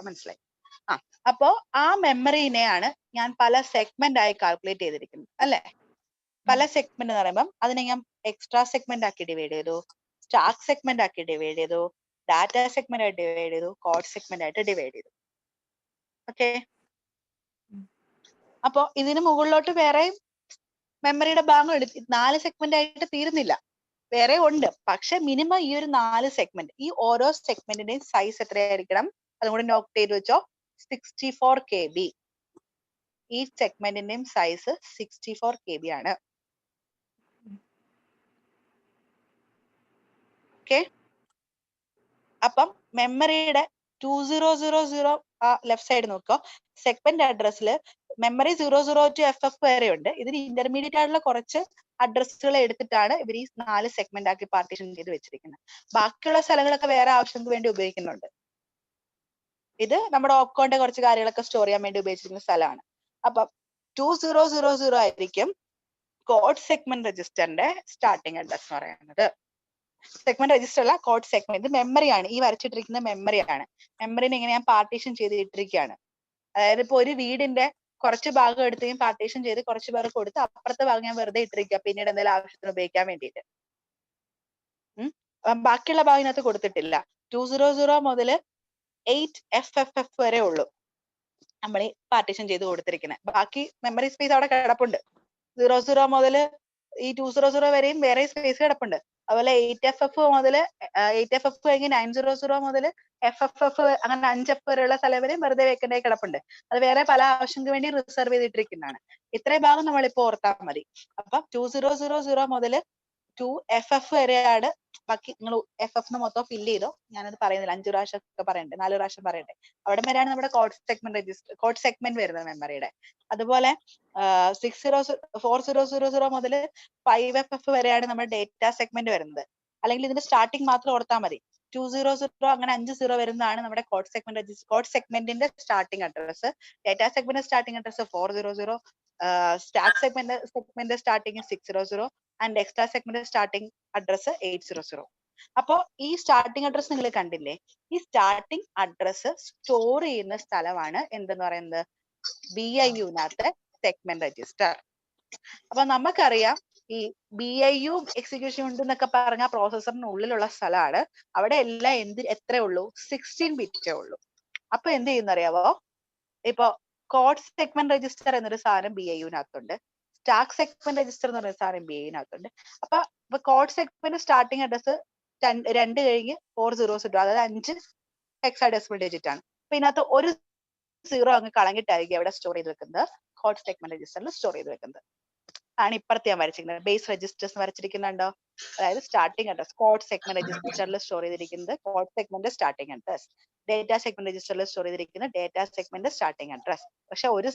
മനസ്സിലായി. അപ്പോ ആ മെമ്മറിനെയാണ് ഞാൻ പല സെഗ്മെന്റ് ആയി കാൽക്കുലേറ്റ് ചെയ്തിരിക്കുന്നത് അല്ലെ? പല സെഗ്മെന്റ് എന്ന് പറയുമ്പോൾ അതിനെ ഞാൻ എക്സ്ട്രാ സെഗ്മെന്റ് ആക്കി ഡിവൈഡ് ചെയ്തു, സ്റ്റാക്ക് സെഗ്മെന്റ് ആക്കി ഡിവൈഡ് ചെയ്തു, ഡാറ്റ സെഗ്മെന്റ് ആയിട്ട് ഡിവൈഡ് ചെയ്തു, കോഡ് സെഗ്മെന്റ് ആയിട്ട് ഡിവൈഡ് ചെയ്തു. ഓക്കെ. അപ്പോ ഇതിന് മുകളിലോട്ട് വേറെ മെമ്മറിയുടെ ഭാഗങ്ങൾ 4 സെഗ്മെന്റ് ആയിട്ട് തീരുന്നില്ല, വേറെ ഉണ്ട്. പക്ഷെ മിനിമം ഈ ഒരു 4 സെഗ്മെന്റ്, ഈ ഓരോ സെഗ്മെന്റിന്റെയും സൈസ് എത്രയായിരിക്കണം അതും കൂടി നോട്ട് ചെയ്ത് വെച്ചോ. 64 KB. ഈ സെഗ്മെന്റിന്റെയും സൈസ് 64 KB ആണ്. ഓക്കെ. അപ്പം മെമ്മറിയുടെ 2000 ലെഫ്റ്റ് സൈഡ് നോക്കോ, സെഗ്മെന്റ് അഡ്രസ്സിൽ മെമ്മറി 00 to FF വരെ ഉണ്ട്. ഇതിന് ഇന്റർമീഡിയറ്റ് ആയിട്ടുള്ള കുറച്ച് അഡ്രസ്സുകൾ എടുത്തിട്ടാണ് ഇവർ ഈ 4 സെഗ്മെന്റ് ആക്കി പാർട്ടീഷൻ ചെയ്ത് വെച്ചിരിക്കുന്നത്. ബാക്കിയുള്ള സ്ഥലങ്ങളൊക്കെ വേറെ ആവശ്യങ്ങൾക്ക് വേണ്ടി ഉപയോഗിക്കുന്നുണ്ട്. ഇത് നമ്മുടെ ഓപ്കോണിന്റെ കുറച്ച് കാര്യങ്ങളൊക്കെ സ്റ്റോർ ചെയ്യാൻ വേണ്ടി ഉപയോഗിച്ചിരിക്കുന്ന സ്ഥലമാണ്. അപ്പൊ 2000 ആയിരിക്കും കോഡ് സെഗ്മെന്റ് രജിസ്റ്ററിന്റെ സ്റ്റാർട്ടിംഗ് അഡ്രസ് എന്ന് പറയുന്നത്. സെഗ്മെന്റ് രജിസ്റ്റർ അല്ല, കോഡ് സെഗ്മെന്റ് മെമ്മറിയാണ്. ഈ വരച്ചിട്ടിരിക്കുന്ന മെമ്മറിയാണ്. മെമ്മറിനെ ഇങ്ങനെ ഞാൻ പാർട്ടീഷൻ ചെയ്ത് ഇട്ടിരിക്കുകയാണ്. അതായത് ഇപ്പൊ ഒരു വീടിന്റെ കുറച്ച് ഭാഗം എടുത്ത് പാർട്ടീഷൻ ചെയ്ത് കുറച്ച് പേർക്ക് കൊടുത്ത് അപ്പുറത്തെ ഭാഗം ഞാൻ വെറുതെ ഇട്ടിരിക്കുക, പിന്നീട് എന്തെങ്കിലും ആവശ്യത്തിന് ഉപയോഗിക്കാൻ വേണ്ടിയിട്ട്. ബാക്കിയുള്ള ഭാഗം ഇതിനകത്ത് കൊടുത്തിട്ടില്ല. 200 മുതൽ 8FFF വരെ ഉള്ളൂ നമ്മൾ ഈ പാർട്ടീഷൻ ചെയ്ത് കൊടുത്തിരിക്കുന്നത്. ബാക്കി മെമ്മറി സ്പേസ് അവിടെ കിടപ്പുണ്ട്. 00 മുതൽ ഈ 200 വരെയും വേറെ സ്പേസ് കിടപ്പുണ്ട്. അതുപോലെ 8FF മുതൽ 8FF കഴിഞ്ഞ് 900 മുതൽ FFF അങ്ങനെ 5F വരെയുള്ള സ്ഥലം വരെയും വെറുതെ വെക്കേണ്ട കിടപ്പുണ്ട്. അത് വേറെ പല ആവശ്യങ്ങൾക്ക് വേണ്ടി റിസർവ് ചെയ്തിട്ടിരിക്കുന്നതാണ്. ഇത്രയും ഭാഗം നമ്മളിപ്പോ ഓർത്താൽ മതി. അപ്പൊ 2000 മുതൽ 2FF വരെയാണ്. ബാക്കി നിങ്ങൾ FF മൊത്തം ഫില്ല് ചെയ്തോ, ഞാനത് പറയുന്നില്ല. 5 പ്രാവശ്യം ഒക്കെ പറയണ്ടേ, 4 പ്രാവശ്യം പറയണ്ടേ. അവിടെ വരെയാണ് നമ്മുടെ കോഡ് സെഗ്മെന്റ് വരുന്നത് മെമ്മറിയുടെ. അതുപോലെ 4000 മുതൽ 5FF വരെയാണ് നമ്മുടെ ഡേറ്റ സെഗ്മെന്റ് വരുന്നത്. അല്ലെങ്കിൽ ഇതിന്റെ സ്റ്റാർട്ടിംഗ് മാത്രം ഓർത്താൽ മതി. 200 അങ്ങനെ 5 0 വരുന്നതാണ് നമ്മുടെ കോഡ് സെഗ്മെന്റിന്റെ starting address. Data segment starting address 400, stack segment starting 600 and extra segment starting address 800. അപ്പോ ഈ സ്റ്റാർട്ടിംഗ് അഡ്രസ് നിങ്ങൾ കണ്ടില്ലേ? ഈ സ്റ്റാർട്ടിംഗ് അഡ്രസ് സ്റ്റോർ ചെയ്യുന്ന സ്ഥലമാണ് എന്തെന്ന് പറയുന്നത്, BIU-നകത്ത് സെഗ്മെന്റ് രജിസ്റ്റർ. അപ്പൊ നമുക്കറിയാം ഈ BIU എക്സിക്യൂഷൻ ഉണ്ട് എന്നൊക്കെ പറഞ്ഞ പ്രോസസറിന് ഉള്ളിലുള്ള സ്ഥലമാണ്. അവിടെ എല്ലാം എത്ര ഉള്ളൂ? 16 ബിറ്റേ ഉള്ളൂ. അപ്പൊ എന്ത് ചെയ്യുന്ന അറിയാവോ? ഇപ്പൊ കോഡ് സെഗ്മെന്റ് രജിസ്റ്റർ എന്നൊരു സാധനം BIU-നകത്തുണ്ട്, സ്റ്റാക്ക് സെഗ്മെന്റ് രജിസ്റ്റർ എന്ന് പറയുന്ന സാധനം BIU-നകത്തുണ്ട്. അപ്പൊ കോഡ് സെഗ്മെന്റ് സ്റ്റാർട്ടിംഗ് അഡ്രസ് 2 കഴിഞ്ഞ് 4 zeros ഇട്ടു, അതായത് 5 ഹെക്സാഡെസിമൽ ഡിജിറ്റ് ആണ്. അപ്പൊ ഇതിനകത്ത് ഒരു 0 അങ്ങ് കളഞ്ഞിട്ടായിരിക്കും എവിടെ സ്റ്റോർ ചെയ്ത് വെക്കുന്നത്, കോഡ് സെഗ്മെന്റ് രജിസ്റ്ററിൽ സ്റ്റോർ ചെയ്ത് വെക്കുന്നത്. ആണ് ഇപ്പുറത്ത് ഞാൻ വരച്ചിരിക്കുന്നത്. ബേസ് രജിസ്റ്റേഴ്സ് വരച്ചിരിക്കുന്നുണ്ടോ? അതായത് സ്റ്റാർട്ടിംഗ് അഡ്രസ് കോഡ് സെഗ്മെന്റ് രജിസ്റ്ററിൽ സ്റ്റോർ ചെയ്തിരിക്കുന്നത് code segment starting address, data segment രജിസ്റ്ററിൽ സ്റ്റോർ ചെയ്തിരിക്കുന്ന ഡേറ്റ സെഗ്മെന്റ് സ്റ്റാർട്ടിംഗ് അഡ്രസ്. പക്ഷെ ഒരു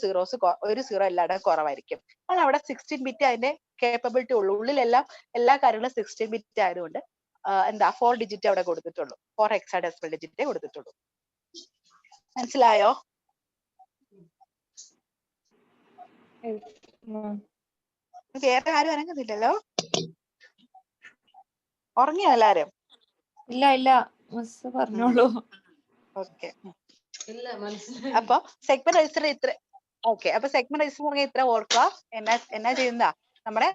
സീറോ എല്ലായിടത്തും കുറവായിരിക്കും. കാരണം അവിടെ 16 ബിറ്റ് അതിന്റെ കേപ്പബിലിറ്റി ഉള്ളൂ. ഉള്ളിലെല്ലാം എല്ലാ കാര്യങ്ങളും 16 ബിറ്റ് ആയതുകൊണ്ട് 4 ഡിജിറ്റ് അവിടെ കൊടുത്തിട്ടുള്ളൂ. 4 ഹെക്സാഡെസിമൽ ഡിജിറ്റേ കൊടുത്തിട്ടുള്ളൂ. മനസ്സിലായോ? വേറെ ആരും അനങ്ങുന്നില്ലല്ലോ? ഉറങ്ങിയോ എല്ലാരും?
ഇല്ല മിസ് പറഞ്ഞോളൂ.
ഓക്കെ. അപ്പൊ സെഗ്മെന്റ് രജിസ്റ്റർ അപ്പൊ സെഗ്മെന്റ് രജിസ്റ്റർ പറഞ്ഞാൽ ഇത്ര ഓർക്കുക. എന്നാ ചെയ്യുന്നതാ, നമ്മുടെ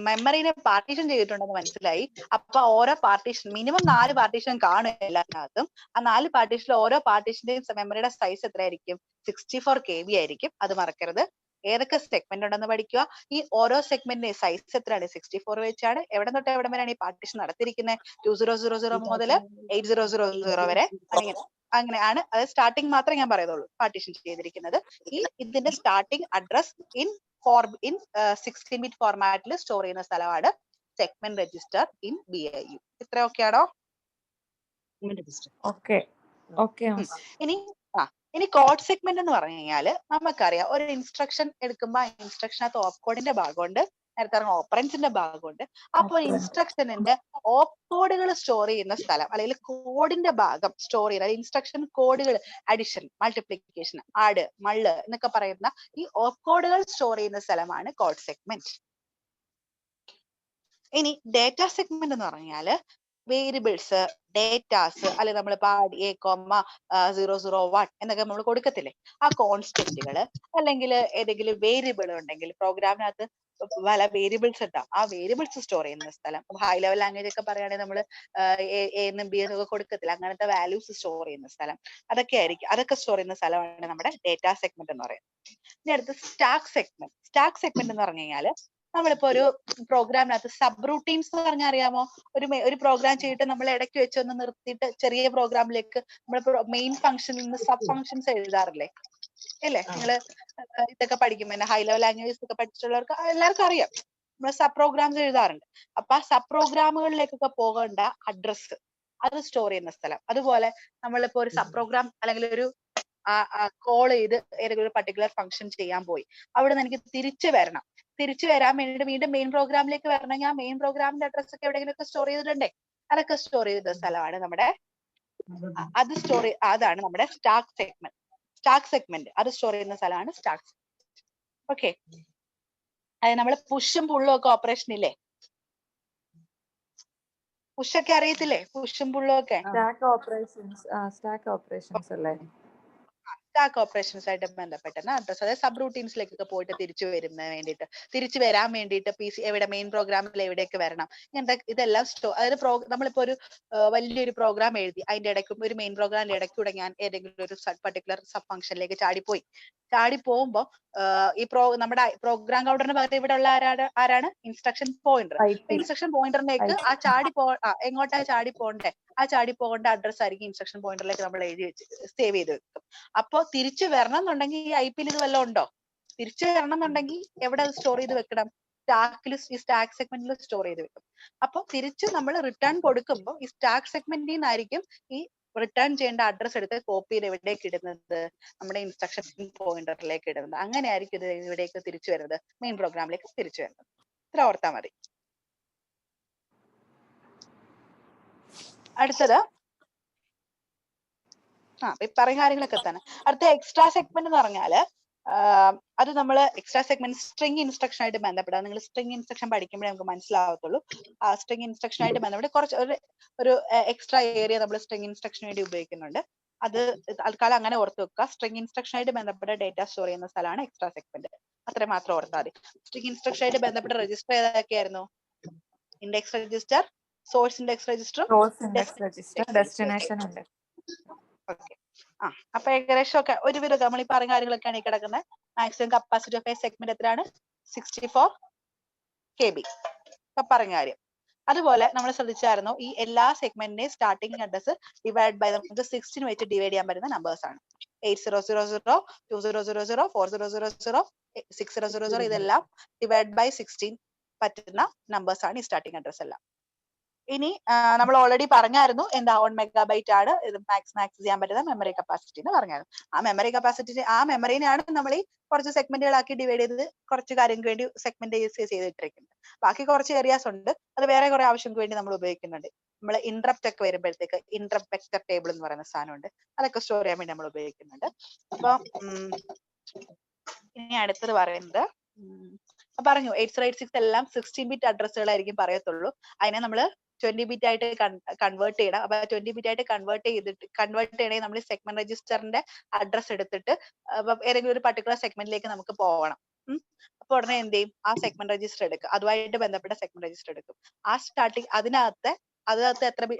മെമ്മറിനെ പാർട്ടീഷൻ ചെയ്തിട്ടുണ്ടെന്ന് മനസ്സിലായി. അപ്പൊ ഓരോ പാർട്ടീഷൻ മിനിമം 4 പാർട്ടീഷൻ കാണും എല്ലാത്തിനകത്തും. ആ 4 പാർട്ടീഷനിൽ ഓരോ പാർട്ടീഷന്റെയും മെമ്മറിയുടെ സൈസ് എത്രയായിരിക്കും? 64 KB ആയിരിക്കും. അത് മറക്കരുത്. ഏതൊക്കെ സെഗ്മെന്റ് ഉണ്ടെന്ന് പഠിക്കുക. ഈ ഓരോ സെഗ്മെന്റിന്റെ സൈസ് എത്രയാണ്? 64 വെച്ചാണ്. എവിടെ തൊട്ട് എവിടെ വരെയാണ് ഈ പാർട്ടീഷൻ നടത്തിയിരിക്കുന്നത്? 2000 മുതൽ 8000 വരെ അങ്ങനെയാണ്. അത് സ്റ്റാർട്ടിങ് മാത്രമേ ഞാൻ പറയുന്നുള്ളൂ. പാർട്ടീഷൻ ചെയ്തിരിക്കുന്നത് ഇതിന്റെ സ്റ്റാർട്ടിംഗ് അഡ്രസ് ഇൻ 16 ബിറ്റ് ഫോർമാറ്റിൽ സ്റ്റോർ ചെയ്യുന്ന സ്ഥലമാണ് സെഗ്മെന്റ് രജിസ്റ്റർ ഇൻ BIU. ഇത്ര ഓക്കെ ആണോ? ഇനി കോഡ് സെഗ്മെന്റ് എന്ന് പറഞ്ഞു കഴിഞ്ഞാല് നമുക്കറിയാം, ഒരു ഇൻസ്ട്രക്ഷൻ എടുക്കുമ്പോൾ ഇൻസ്ട്രക്ഷനകത്ത് ഓഫ് കോഡിന്റെ ഭാഗമുണ്ട്, നേരത്തെ പറഞ്ഞ ഓപ്പറൻസിന്റെ ഭാഗമുണ്ട്. അപ്പൊ ഇൻസ്ട്രക്ഷനിന്റെ ഓഫ് കോഡുകൾ സ്റ്റോർ ചെയ്യുന്ന സ്ഥലം അല്ലെങ്കിൽ കോഡിന്റെ ഭാഗം സ്റ്റോർ ചെയ്യുന്ന ഇൻസ്ട്രക്ഷൻ കോഡുകൾ, അഡിഷൻ, മൾട്ടിപ്ലിക്കേഷൻ, ആഡ്, മള്ള് എന്നൊക്കെ പറയുന്ന ഈ ഓഫ് കോഡുകൾ സ്റ്റോർ ചെയ്യുന്ന സ്ഥലമാണ് കോഡ് സെഗ്മെന്റ്. ഇനി ഡേറ്റ സെഗ്മെന്റ് എന്ന് പറഞ്ഞാല് വേരിയബിൾസ്, ഡേറ്റാസ്, അല്ലെങ്കിൽ നമ്മൾ A,001 എന്നൊക്കെ നമ്മൾ കൊടുക്കത്തില്ലേ, ആ കോൺസ്റ്റന്റുകള് അല്ലെങ്കിൽ ഏതെങ്കിലും വേരിയബിൾ ഉണ്ടെങ്കിൽ പ്രോഗ്രാമിനകത്ത് പല വേരിയബിൾസ് ഉണ്ടാവും. ആ വേരിയബിൾസ് സ്റ്റോർ ചെയ്യുന്ന സ്ഥലം. ഹൈ ലെവൽ ലാംഗ്വേജ് ഒക്കെ പറയുകയാണെങ്കിൽ നമ്മൾ A എന്നും B എന്നൊക്കെ കൊടുക്കത്തില്ല, അങ്ങനത്തെ വാല്യൂസ് സ്റ്റോർ ചെയ്യുന്ന സ്ഥലം. അതൊക്കെ സ്റ്റോർ ചെയ്യുന്ന സ്ഥലമാണ് നമ്മുടെ ഡേറ്റ സെഗ്മെന്റ് എന്ന് പറയുന്നത്. ഇനി അടുത്ത് സ്റ്റാക്ക് സെഗ്മെന്റ്. സ്റ്റാക്ക് സെഗ്മെന്റ് എന്ന് പറഞ്ഞു കഴിഞ്ഞാല് നമ്മളിപ്പോ ഒരു പ്രോഗ്രാമിനകത്ത് സബ് റൂട്ടീൻസ് എന്ന് പറഞ്ഞാൽ അറിയാമോ? ഒരു പ്രോഗ്രാം ചെയ്തിട്ട് നമ്മൾ ഇടയ്ക്ക് വെച്ചൊന്ന് നിർത്തിയിട്ട് ചെറിയ പ്രോഗ്രാമിലേക്ക് നമ്മൾ മെയിൻ ഫംഗ്ഷനിൽ നിന്ന് സബ് ഫംഗ്ഷൻസ് എഴുതാറില്ലേ? ഇല്ലേ? നിങ്ങള് ഇതൊക്കെ പഠിക്കുമ്പോ ഹൈ ലെവൽ ലാംഗ്വേജസ് ഒക്കെ പഠിച്ചിട്ടുള്ളവർക്ക് എല്ലാവർക്കും അറിയാം, നമ്മൾ സബ് പ്രോഗ്രാംസ് എഴുതാറുണ്ട്. അപ്പൊ ആ സബ് പ്രോഗ്രാമുകളിലേക്കൊക്കെ പോകേണ്ട അഡ്രസ് അത് സ്റ്റോർ ചെയ്യുന്ന സ്ഥലം. അതുപോലെ നമ്മളിപ്പോ ഒരു സബ് പ്രോഗ്രാം അല്ലെങ്കിൽ ഒരു കോൾ ചെയ്ത് ഏതെങ്കിലും ഒരു പർട്ടിക്കുലർ ഫംഗ്ഷൻ ചെയ്യാൻ പോയി, അവിടെ നിന്ന് എനിക്ക് തിരിച്ചു വരാൻ വേണ്ടിയിട്ട് വീണ്ടും മെയിൻ പ്രോഗ്രാമിലേക്ക് വരണമെങ്കിൽ ആ മെയിൻ പ്രോഗ്രാമിന്റെ അഡ്രസ് ഒക്കെ എവിടെയെങ്കിലും ഒക്കെ സ്റ്റോർ ചെയ്തിട്ടുണ്ടേ, അതൊക്കെ സ്റ്റോർ ചെയ്ത സ്ഥലമാണ് നമ്മുടെ അതാണ് നമ്മുടെ സ്റ്റാക്ക് സെഗ്മെന്റ്. സ്റ്റാക്ക് സെഗ്മെന്റ് അത് സ്റ്റോർ ചെയ്യുന്ന സ്ഥലമാണ് സ്റ്റാക്ക്. ഓക്കെ, അത് നമ്മള് പുഷും പുള്ളും ഒക്കെ ഓപ്പറേഷൻ ഇല്ലേ? പുഷൊക്കെ അറിയത്തില്ലേ? പുഷും പുള്ളും ഒക്കെ
സ്റ്റാക്ക് ഓപ്പറേഷൻസ് അല്ലേ?
സ്റ്റാക്ക് ഓപ്പറേഷൻസ് ആയിട്ട് ബന്ധപ്പെട്ട അഡ്രസ്, അതായത് സബ് റൂട്ടീൻസിലേക്കൊക്കെ പോയിട്ട് തിരിച്ചു വരാൻ വേണ്ടിയിട്ട് PC എവിടെ മെയിൻ പ്രോഗ്രാമിൽ എവിടേക്ക് വരണം, ഇങ്ങനത്തെ ഇതെല്ലാം അതായത് നമ്മളിപ്പോ ഒരു വലിയൊരു പ്രോഗ്രാം എഴുതി, അതിന്റെ ഇടയ്ക്കും ഒരു മെയിൻ പ്രോഗ്രാമിന്റെ ഇടയ്ക്കൂടെ ഞാൻ ഏതെങ്കിലും ഒരു പർട്ടിക്കുലർ സബ് ഫംഗ്ഷനിലേക്ക് ചാടി പോകുമ്പോ നമ്മുടെ പ്രോഗ്രാം കൗണ്ടറിന് പകരം ഇവിടെ ഉള്ള ആരാണ്? Instruction pointer. ഇൻസ്ട്രക്ഷൻ പോയിന്ററിലേക്ക് എങ്ങോട്ടാ ചാടി പോകണ്ടേ, ആ ചാടി പോകേണ്ട അഡ്രസ് ആയിരിക്കും ഇൻസ്ട്രക്ഷൻ പോയിന്ററിലേക്ക് നമ്മൾ എഴുതി വെച്ച് സേവ് ചെയ്ത് വെക്കും. അപ്പൊ തിരിച്ചു വരണം എന്നുണ്ടെങ്കിൽ ഈ IP ഇത് വല്ലതും ഉണ്ടോ? തിരിച്ചു വരണം എന്നുണ്ടെങ്കിൽ എവിടെ സ്റ്റോർ ചെയ്ത് വെക്കണം? ഈ സ്റ്റാക്ക് സെഗ്മെന്റിൽ സ്റ്റോർ ചെയ്ത് വെക്കും. അപ്പൊ തിരിച്ച് നമ്മൾ റിട്ടേൺ കൊടുക്കുമ്പോൾ ഈ സ്റ്റാക്ക് സെഗ്മെന്റിൽ നിന്നായിരിക്കും ഈ റിട്ടേൺ ചെയ്യേണ്ട അഡ്രസ് എടുത്ത് കോപ്പി ചെയ്ത് എവിടേക്ക് ഇടുന്നത്? നമ്മുടെ ഇൻസ്ട്രക്ഷൻ പോയിന്ററിലേക്ക് ഇടുന്നത്. അങ്ങനെയായിരിക്കും ഇത് ഇവിടേക്ക് തിരിച്ചു വരുന്നത്, മെയിൻ പ്രോഗ്രാമിലേക്ക് തിരിച്ചു വരുന്നത്. ഇത്ര ഓർത്താൽ മതി. അടുത്തത് പറഞ്ഞ കാര്യങ്ങളൊക്കെ തന്നെ. അടുത്ത എക്സ്ട്രാ സെഗ്മെന്റ് എന്ന് പറഞ്ഞാല് അത് നമ്മൾ എക്സ്ട്രാ സെഗ്മെന്റ് സ്ട്രിംഗ് ഇൻസ്ട്രക്ഷൻ ആയിട്ട് ബന്ധപ്പെടാം. നിങ്ങൾ സ്ട്രിംഗ് ഇൻസ്ട്രക്ഷൻ പഠിക്കുമ്പോഴേ നമുക്ക് മനസ്സിലാവത്തുള്ളൂ. ആ സ്ട്രിംഗ് ഇൻസ്ട്രക്ഷൻ ആയിട്ട് ബന്ധപ്പെട്ട് കുറച്ച് ഒരു എക്സ്ട്രാ ഏരിയ നമ്മൾ സ്ട്രിംഗ് ഇൻസ്ട്രക്ഷന് വേണ്ടി ഉപയോഗിക്കുന്നുണ്ട്. അത് തൽക്കാലം അങ്ങനെ ഓർത്ത് വെക്കുക. സ്ട്രിംഗ് ഇൻസ്ട്രക്ഷൻ ആയിട്ട് ബന്ധപ്പെട്ട ഡേറ്റ സ്റ്റോർ ചെയ്യുന്ന സ്ഥലമാണ് എക്സ്ട്രാ സെഗ്മെന്റ്. അത്ര മാത്രം ഓർത്താൽ മതി. സ്ട്രിംഗ് ഇൻസ്ട്രക്ഷൻ ആയിട്ട് ബന്ധപ്പെട്ട രജിസ്റ്റർ ഏതൊക്കെയായിരുന്നു? Index register, source index register,
destination ഉണ്ട്.
ഓക്കെ, അപ്പൊ ഏകദേശം ഒക്കെ ഒരുവിധം നമ്മൾ ഈ പറഞ്ഞ കാര്യങ്ങളൊക്കെയാണ് ഈ കിടക്കുന്നത്. Maximum capacity of A segment എത്രയാണ്? 64 KB. ഇപ്പൊ പറഞ്ഞ കാര്യം. അതുപോലെ നമ്മൾ ശ്രദ്ധിച്ചായിരുന്നു, ഈ എല്ലാ സെഗ്മെന്റിന്റെയും സ്റ്റാർട്ടിംഗ് അഡ്രസ് ഡിവൈഡ് ബൈ നമുക്ക് 16 വെച്ച് ഡിവൈഡ് ചെയ്യാൻ പറ്റുന്ന നമ്പേഴ്സ് ആണ്. 8000, 2000, 4000, 6000 ഇതെല്ലാം ഡിവൈഡ് ബൈ 16 പറ്റുന്ന നമ്പേഴ്സ് ആണ് ഈ സ്റ്റാർട്ടിംഗ് അഡ്രസ് എല്ലാം. ഇനി നമ്മൾ ഓൾറെഡി പറഞ്ഞായിരുന്നു എന്താ 1 മെഗാബൈറ്റ് ആണ് ഇത് മാക്സ് ചെയ്യാൻ പറ്റുന്ന മെമ്മറി കപ്പാസിറ്റി എന്ന് പറഞ്ഞായിരുന്നു. ആ മെമ്മറിനെയാണ് നമ്മൾ ഈ കുറച്ച് സെഗ്മെന്റുകളാക്കി ഡിവൈഡ് ചെയ്ത് കുറച്ച് കാര്യങ്ങൾക്ക് വേണ്ടി സെഗ്മെന്റ് ചെയ്തിട്ടിരിക്കുന്നത്. ബാക്കി കുറച്ച് ഏരിയാസ് ഉണ്ട്, അത് വേറെ കുറെ ആവശ്യങ്ങൾക്ക് വേണ്ടി നമ്മൾ ഉപയോഗിക്കുന്നുണ്ട്. നമ്മൾ ഇന്ററപ്റ്റ് ഒക്കെ വരുമ്പോഴത്തേക്ക് ഇന്ററപ്റ്റ് വെക്ടർ ടേബിൾ എന്ന് പറയുന്ന സാധനമുണ്ട്, അതൊക്കെ സ്റ്റോർ ചെയ്യാൻ വേണ്ടി നമ്മൾ ഉപയോഗിക്കുന്നുണ്ട്. അപ്പൊ ഇനി അടുത്തത് പറയുന്നത് പറഞ്ഞു 8086 എല്ലാം 16 ബിറ്റ് അഡ്രസ്സുകളായിരിക്കും പറയത്തുള്ളൂ. അതിനെ നമ്മൾ 20 ബിറ്റ് ആയിട്ട് കൺവേർട്ട് ചെയ്യണം. അപ്പൊ 20 ബിറ്റ് ആയിട്ട് കൺവേർട്ട് ചെയ്യണമെങ്കിൽ നമ്മൾ സെഗ്മെന്റ് രജിസ്റ്ററിന്റെ അഡ്രസ് എടുത്തിട്ട് ഏതെങ്കിലും ഒരു പർട്ടിക്കുലർ സെഗ്മെന്റിലേക്ക് നമുക്ക് പോകണം. അപ്പൊ ഉടനെ എന്ത് ചെയ്യും, ആ സെഗ്മെന്റ് രജിസ്റ്റർ എടുക്കും, അതുമായിട്ട് ബന്ധപ്പെട്ട സെഗ്മെന്റ് രജിസ്റ്റർ എടുക്കും. ആ സ്റ്റാർട്ടിങ് അതിനകത്ത്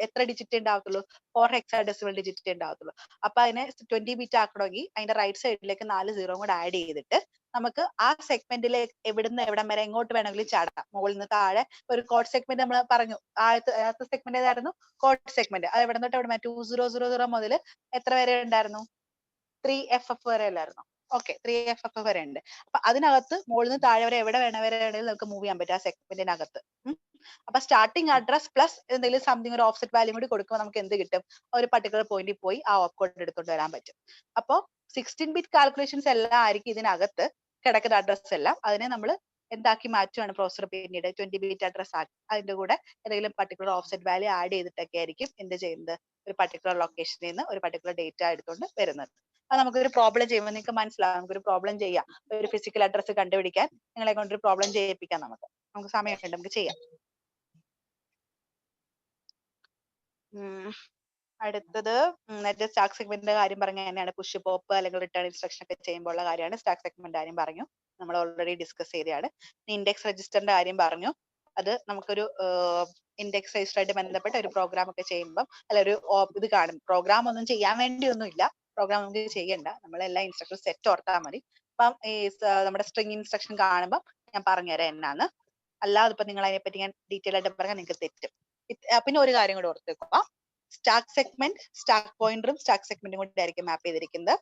എത്ര ഡിജിറ്റ് ഉണ്ടാകത്തുള്ളൂ, 4 ഹെക്സാഡെസിമൽ ഡിജിറ്റ് ഉണ്ടാകത്തുള്ളൂ. അപ്പൊ അതിനെ 20 ബിറ്റ് ആക്കണമെങ്കിൽ അതിന്റെ റൈറ്റ് സൈഡിലേക്ക് 4 0 കൂടെ ആഡ് ചെയ്തിട്ട് നമുക്ക് ആ സെഗ്മെന്റിലെ എവിടുന്ന് എവിടം വരെ എങ്ങോട്ട് വേണമെങ്കിലും ചാടാം. മുകളിൽ നിന്ന് താഴെ ഒരു കോഡ് സെഗ്മെന്റ് നമ്മൾ പറഞ്ഞു, ആദ്യത്തെ സെഗ്മെന്റ് ഏതായിരുന്നു, കോഡ് സെഗ്മെന്റ്. അത് എവിടെ നിന്നിട്ട് എവിടെ 2000 മുതൽ എത്ര വരെ ഉണ്ടായിരുന്നു, 3FF വരെ അല്ലായിരുന്നു. ഓക്കെ, 3FF വരെ ഉണ്ട്. അപ്പൊ അതിനകത്ത് മുകളിൽ നിന്ന് താഴെ വരെ എവിടെ വേണമെങ്കിലും നമുക്ക് മൂവ് ചെയ്യാൻ പറ്റും ആ സെഗ്മെന്റിനകത്ത്. അപ്പൊ സ്റ്റാർട്ടിംഗ് അഡ്രസ് പ്ലസ് എന്തെങ്കിലും സംതിങ് ഒരു ഓഫ്സെറ്റ് വാല്യൂ കൂടി കൊടുക്കുമ്പോൾ നമുക്ക് എന്ത് കിട്ടും, ഒരു പർട്ടിക്കുലർ പോയിന്റിൽ പോയി ആ ഓപ്കോഡ് എടുത്തോണ്ട് വരാൻ പറ്റും. അപ്പൊ 16 ബിറ്റ് കാൽക്കുലേഷൻസ് എല്ലാം ആയിരിക്കും ഇതിനകത്ത് കിടക്കുന്ന അഡ്രസ് എല്ലാം. അതിനെ നമ്മൾ എന്താക്കി മാറ്റുകയാണ് പ്രോസസർ പിന്നീട് 20 ബിറ്റ് അഡ്രസ് ആക്കി അതിന്റെ കൂടെ എന്തെങ്കിലും പർട്ടിക്കുലർ ഓഫ്സെറ്റ് വാല്യൂ ആഡ് ചെയ്തിട്ടൊക്കെ ആയിരിക്കും എന്ത് ചെയ്യുന്നത്, ഒരു പർട്ടിക്കുലർ ലൊക്കേഷനിൽ നിന്ന് ഒരു പർട്ടിക്കുലർ ഡേറ്റ എടുത്തുകൊണ്ട് വരുന്നത്. അത് നമുക്കൊരു പ്രോബ്ലം ചെയ്യുമ്പോൾ നിങ്ങൾക്ക് മനസ്സിലാവും. നമുക്കൊരു പ്രോബ്ലം ചെയ്യാം, ഒരു ഫിസിക്കൽ അഡ്രസ് കണ്ടുപിടിക്കാൻ നിങ്ങളെ കൊണ്ടൊരു പ്രോബ്ലം ചെയ്യിപ്പിക്കാം. നമുക്ക് സമയമൊക്കെ നമുക്ക് ചെയ്യാം. അടുത്തത് നേരത്തെ സ്റ്റാക്ക് സെഗ്മെന്റിന്റെ കാര്യം പറഞ്ഞ തന്നെയാണ്. പുഷ് പോപ്പ് അല്ലെങ്കിൽ റിട്ടേൺ ഇൻസ്ട്രക്ഷൻ ഒക്കെ ചെയ്യുമ്പോൾ ഉള്ള കാര്യമാണ്. സ്റ്റാക്ക് സെഗ്മെന്റ് കാര്യം പറഞ്ഞു, നമ്മൾ ഓൾറെഡി ഡിസ്കസ് ചെയ്തതാണ്. ഇൻഡെക്സ് രജിസ്റ്ററിന്റെ കാര്യം പറഞ്ഞു. അത് നമുക്കൊരു ഇൻഡെക്സ് രജിസ്റ്ററായിട്ട് ബന്ധപ്പെട്ട ഒരു പ്രോഗ്രാം ഒക്കെ ചെയ്യുമ്പോൾ അല്ല ഒരു ഇത് കാണും. പ്രോഗ്രാം ഒന്നും ചെയ്യാൻ വേണ്ടിയൊന്നും ഇല്ല, പ്രോഗ്രാം നമുക്ക് ചെയ്യണ്ട, നമ്മളെല്ലാം ഇൻസ്ട്രക്ഷൻ സെറ്റ് ഓർത്താൽ മതി. അപ്പം ഈ നമ്മുടെ സ്ട്രിംഗ് ഇൻസ്ട്രക്ഷൻ കാണുമ്പോൾ ഞാൻ പറഞ്ഞുതരാം എന്നാന്ന്. അല്ലാതെ ഇപ്പൊ നിങ്ങൾ അതിനെപ്പറ്റി ഞാൻ ഡീറ്റെയിൽ ആയിട്ട് പറഞ്ഞാൽ നിങ്ങൾക്ക് തെറ്റും. പിന്നെ ഒരു കാര്യം കൂടെ ഓർത്തേക്കുക, സ്റ്റാക്ക് സെഗ്മെന്റ് സ്റ്റാക്ക് പോയിന്ററും സ്റ്റാക്ക് സെഗ്മെന്റും കൂടി ആയിരിക്കും മാപ്പ് ചെയ്തിരിക്കുന്നത്.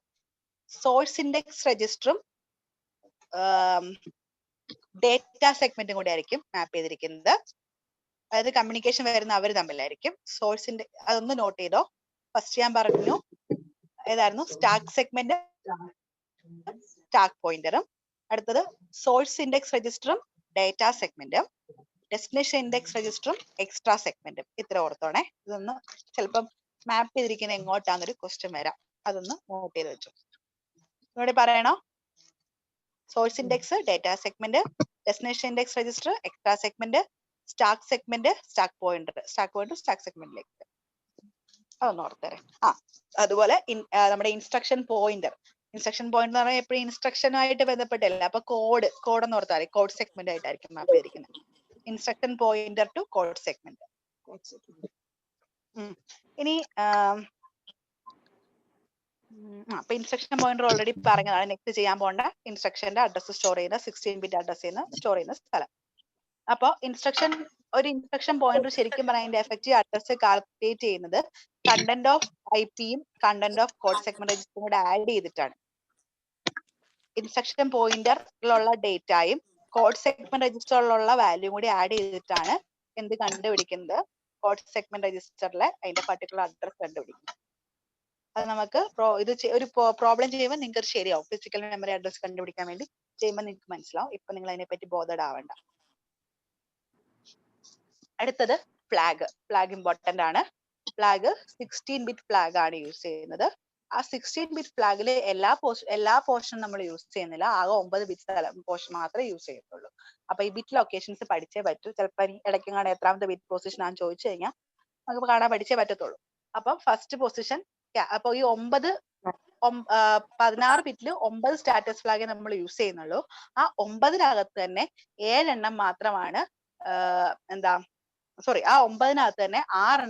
സോഴ്സ് ഇൻഡെക്സ് രജിസ്റ്ററും ഡേറ്റ സെഗ്മെന്റും കൂടി ആയിരിക്കും മാപ്പ് ചെയ്തിരിക്കുന്നത്. അതായത് കമ്മ്യൂണിക്കേഷൻ വരുന്ന അവർ തമ്മിലായിരിക്കും. സോഴ്സിന്റെ അതൊന്ന് നോട്ട് ചെയ്തോ. ഫസ്റ്റ് ഞാൻ പറഞ്ഞു ഏതായിരുന്നു, സ്റ്റാക്ക് സെഗ്മെന്റ് സ്റ്റാക്ക് പോയിന്ററും, അടുത്തത് സോഴ്സ് ഇൻഡെക്സ് രജിസ്റ്ററും ഡേറ്റ സെഗ്മെന്റും, ഡെസ്റ്റിനേഷൻ ഇൻഡെക്സ് രജിസ്റ്ററും എക്സ്ട്രാ സെഗ്മെന്റും. ഇത്ര ഓർത്തോണേ. ഇതൊന്ന് ചിലപ്പം മാപ്പ് ചെയ്തിരിക്കുന്ന എങ്ങോട്ടാന്നൊരു ക്വസ്റ്റ്യൻ വരാം, അതൊന്ന് നോട്ട് ചെയ്ത് വെച്ചു. ഇവിടെ പറയണോ, source index data segment, destination index register extra segment, stack segment stack pointer stack സെഗ്മെന്റിലേക്ക്. അതൊന്ന് ഓർത്തരാം. അതുപോലെ നമ്മുടെ ഇൻസ്ട്രക്ഷൻ പോയിന്റർ എന്ന് പറഞ്ഞാൽ എപ്പോഴും ഇൻസ്ട്രക്ഷനുമായിട്ട് ബന്ധപ്പെട്ടല്ല. അപ്പൊ കോഡ് എന്ന് ഓർത്താൽ കോഡ് സെഗ്മെന്റ് ആയിട്ടായിരിക്കും മാപ്പ് ചെയ്തിരിക്കുന്നത്. Instruction pointer to code segment. ഇനി അപ്പൊ ഇൻസ്ട്രക്ഷൻ പോയിന്റർ ഓൾറെഡി പറഞ്ഞതാണ്. നെക്സ്റ്റ് ചെയ്യാൻ പോണ്ട ഇൻസ്ട്രക്ഷന്റെ അഡ്രസ് സ്റ്റോർ ചെയ്യുന്ന 16 ബിറ്റ് അഡ്രസ് സ്റ്റോർ ചെയ്യുന്ന സ്ഥലം. അപ്പൊ ഒരു ഇൻസ്ട്രക്ഷൻ പോയിന്റർ ശരിക്കും പറഞ്ഞാൽ അതിന്റെ എഫക്റ്റീവ് അഡ്രസ് കാൽക്കുലേറ്റ് ചെയ്യുന്നത് കണ്ടന്റ് ഓഫ് ഐപിയും കണ്ടന്റ് ഓഫ് കോഡ് സെഗ്മെന്റ് രജിസ്റ്ററും കൂടെ ആഡ് ചെയ്തിട്ടാണ്. ഇൻസ്ട്രക്ഷൻ പോയിന്ററിലുള്ള ഡേറ്റയും കോഡ് സെഗ്മെന്റ് രജിസ്റ്ററിലുള്ള വാല്യൂ കൂടി ആഡ് ചെയ്തിട്ടാണ് എന്ത് കണ്ടുപിടിക്കുന്നത്, കോഡ് സെഗ്മെന്റ് രജിസ്റ്ററിലെ അതിന്റെ പർട്ടിക്കുലർ അഡ്രസ് കണ്ടുപിടിക്കുന്നത്. അത് നമുക്ക് ഇത് ഒരു പ്രോബ്ലം ചെയ്യുമ്പോൾ നിങ്ങൾക്ക് ശരിയാവും. ഫിസിക്കൽ മെമ്മറി അഡ്രസ് കണ്ടുപിടിക്കാൻ വേണ്ടി ചെയ്യുമ്പോൾ നിങ്ങൾക്ക് മനസ്സിലാവും. ഇപ്പൊ നിങ്ങൾ അതിനെപ്പറ്റി ബോധഡ് ആവണ്ട. അടുത്തത് ഫ്ലാഗ് ഇമ്പോർട്ടന്റ് ആണ്. ഫ്ലാഗ് 16 ബിറ്റ് ഫ്ലാഗ് ആണ് യൂസ് ചെയ്യുന്നത്. ആ 16 ബിറ്റ് ഫ്ലാഗില് എല്ലാ പോർഷനും നമ്മൾ യൂസ് ചെയ്യുന്നില്ല. ആകെ 9 ബിറ്റ് പോർഷൻ മാത്രമേ യൂസ് ചെയ്യത്തുള്ളൂ. അപ്പൊ ഈ ബിറ്റ് ലൊക്കേഷൻസ് പഠിച്ചേ പറ്റൂ. ചിലപ്പോൾ ഇടയ്ക്കെങ്ങാണ്ട് എത്രാമത്തെ ബിറ്റ് പൊസിഷൻ ആണെന്ന് ചോദിച്ചു കഴിഞ്ഞാൽ നമുക്ക് കാണാൻ പഠിച്ചേ പറ്റത്തുള്ളൂ. അപ്പം ഫസ്റ്റ് പൊസിഷൻ, അപ്പൊ ഈ 16 ബിറ്റില് 9 സ്റ്റാറ്റസ് ഫ്ലാഗ് നമ്മൾ യൂസ് ചെയ്യുന്നുള്ളൂ. ആ 9-നകത്ത് തന്നെ 7 എണ്ണം മാത്രമാണ് ആ 9-നകത്ത് തന്നെ 6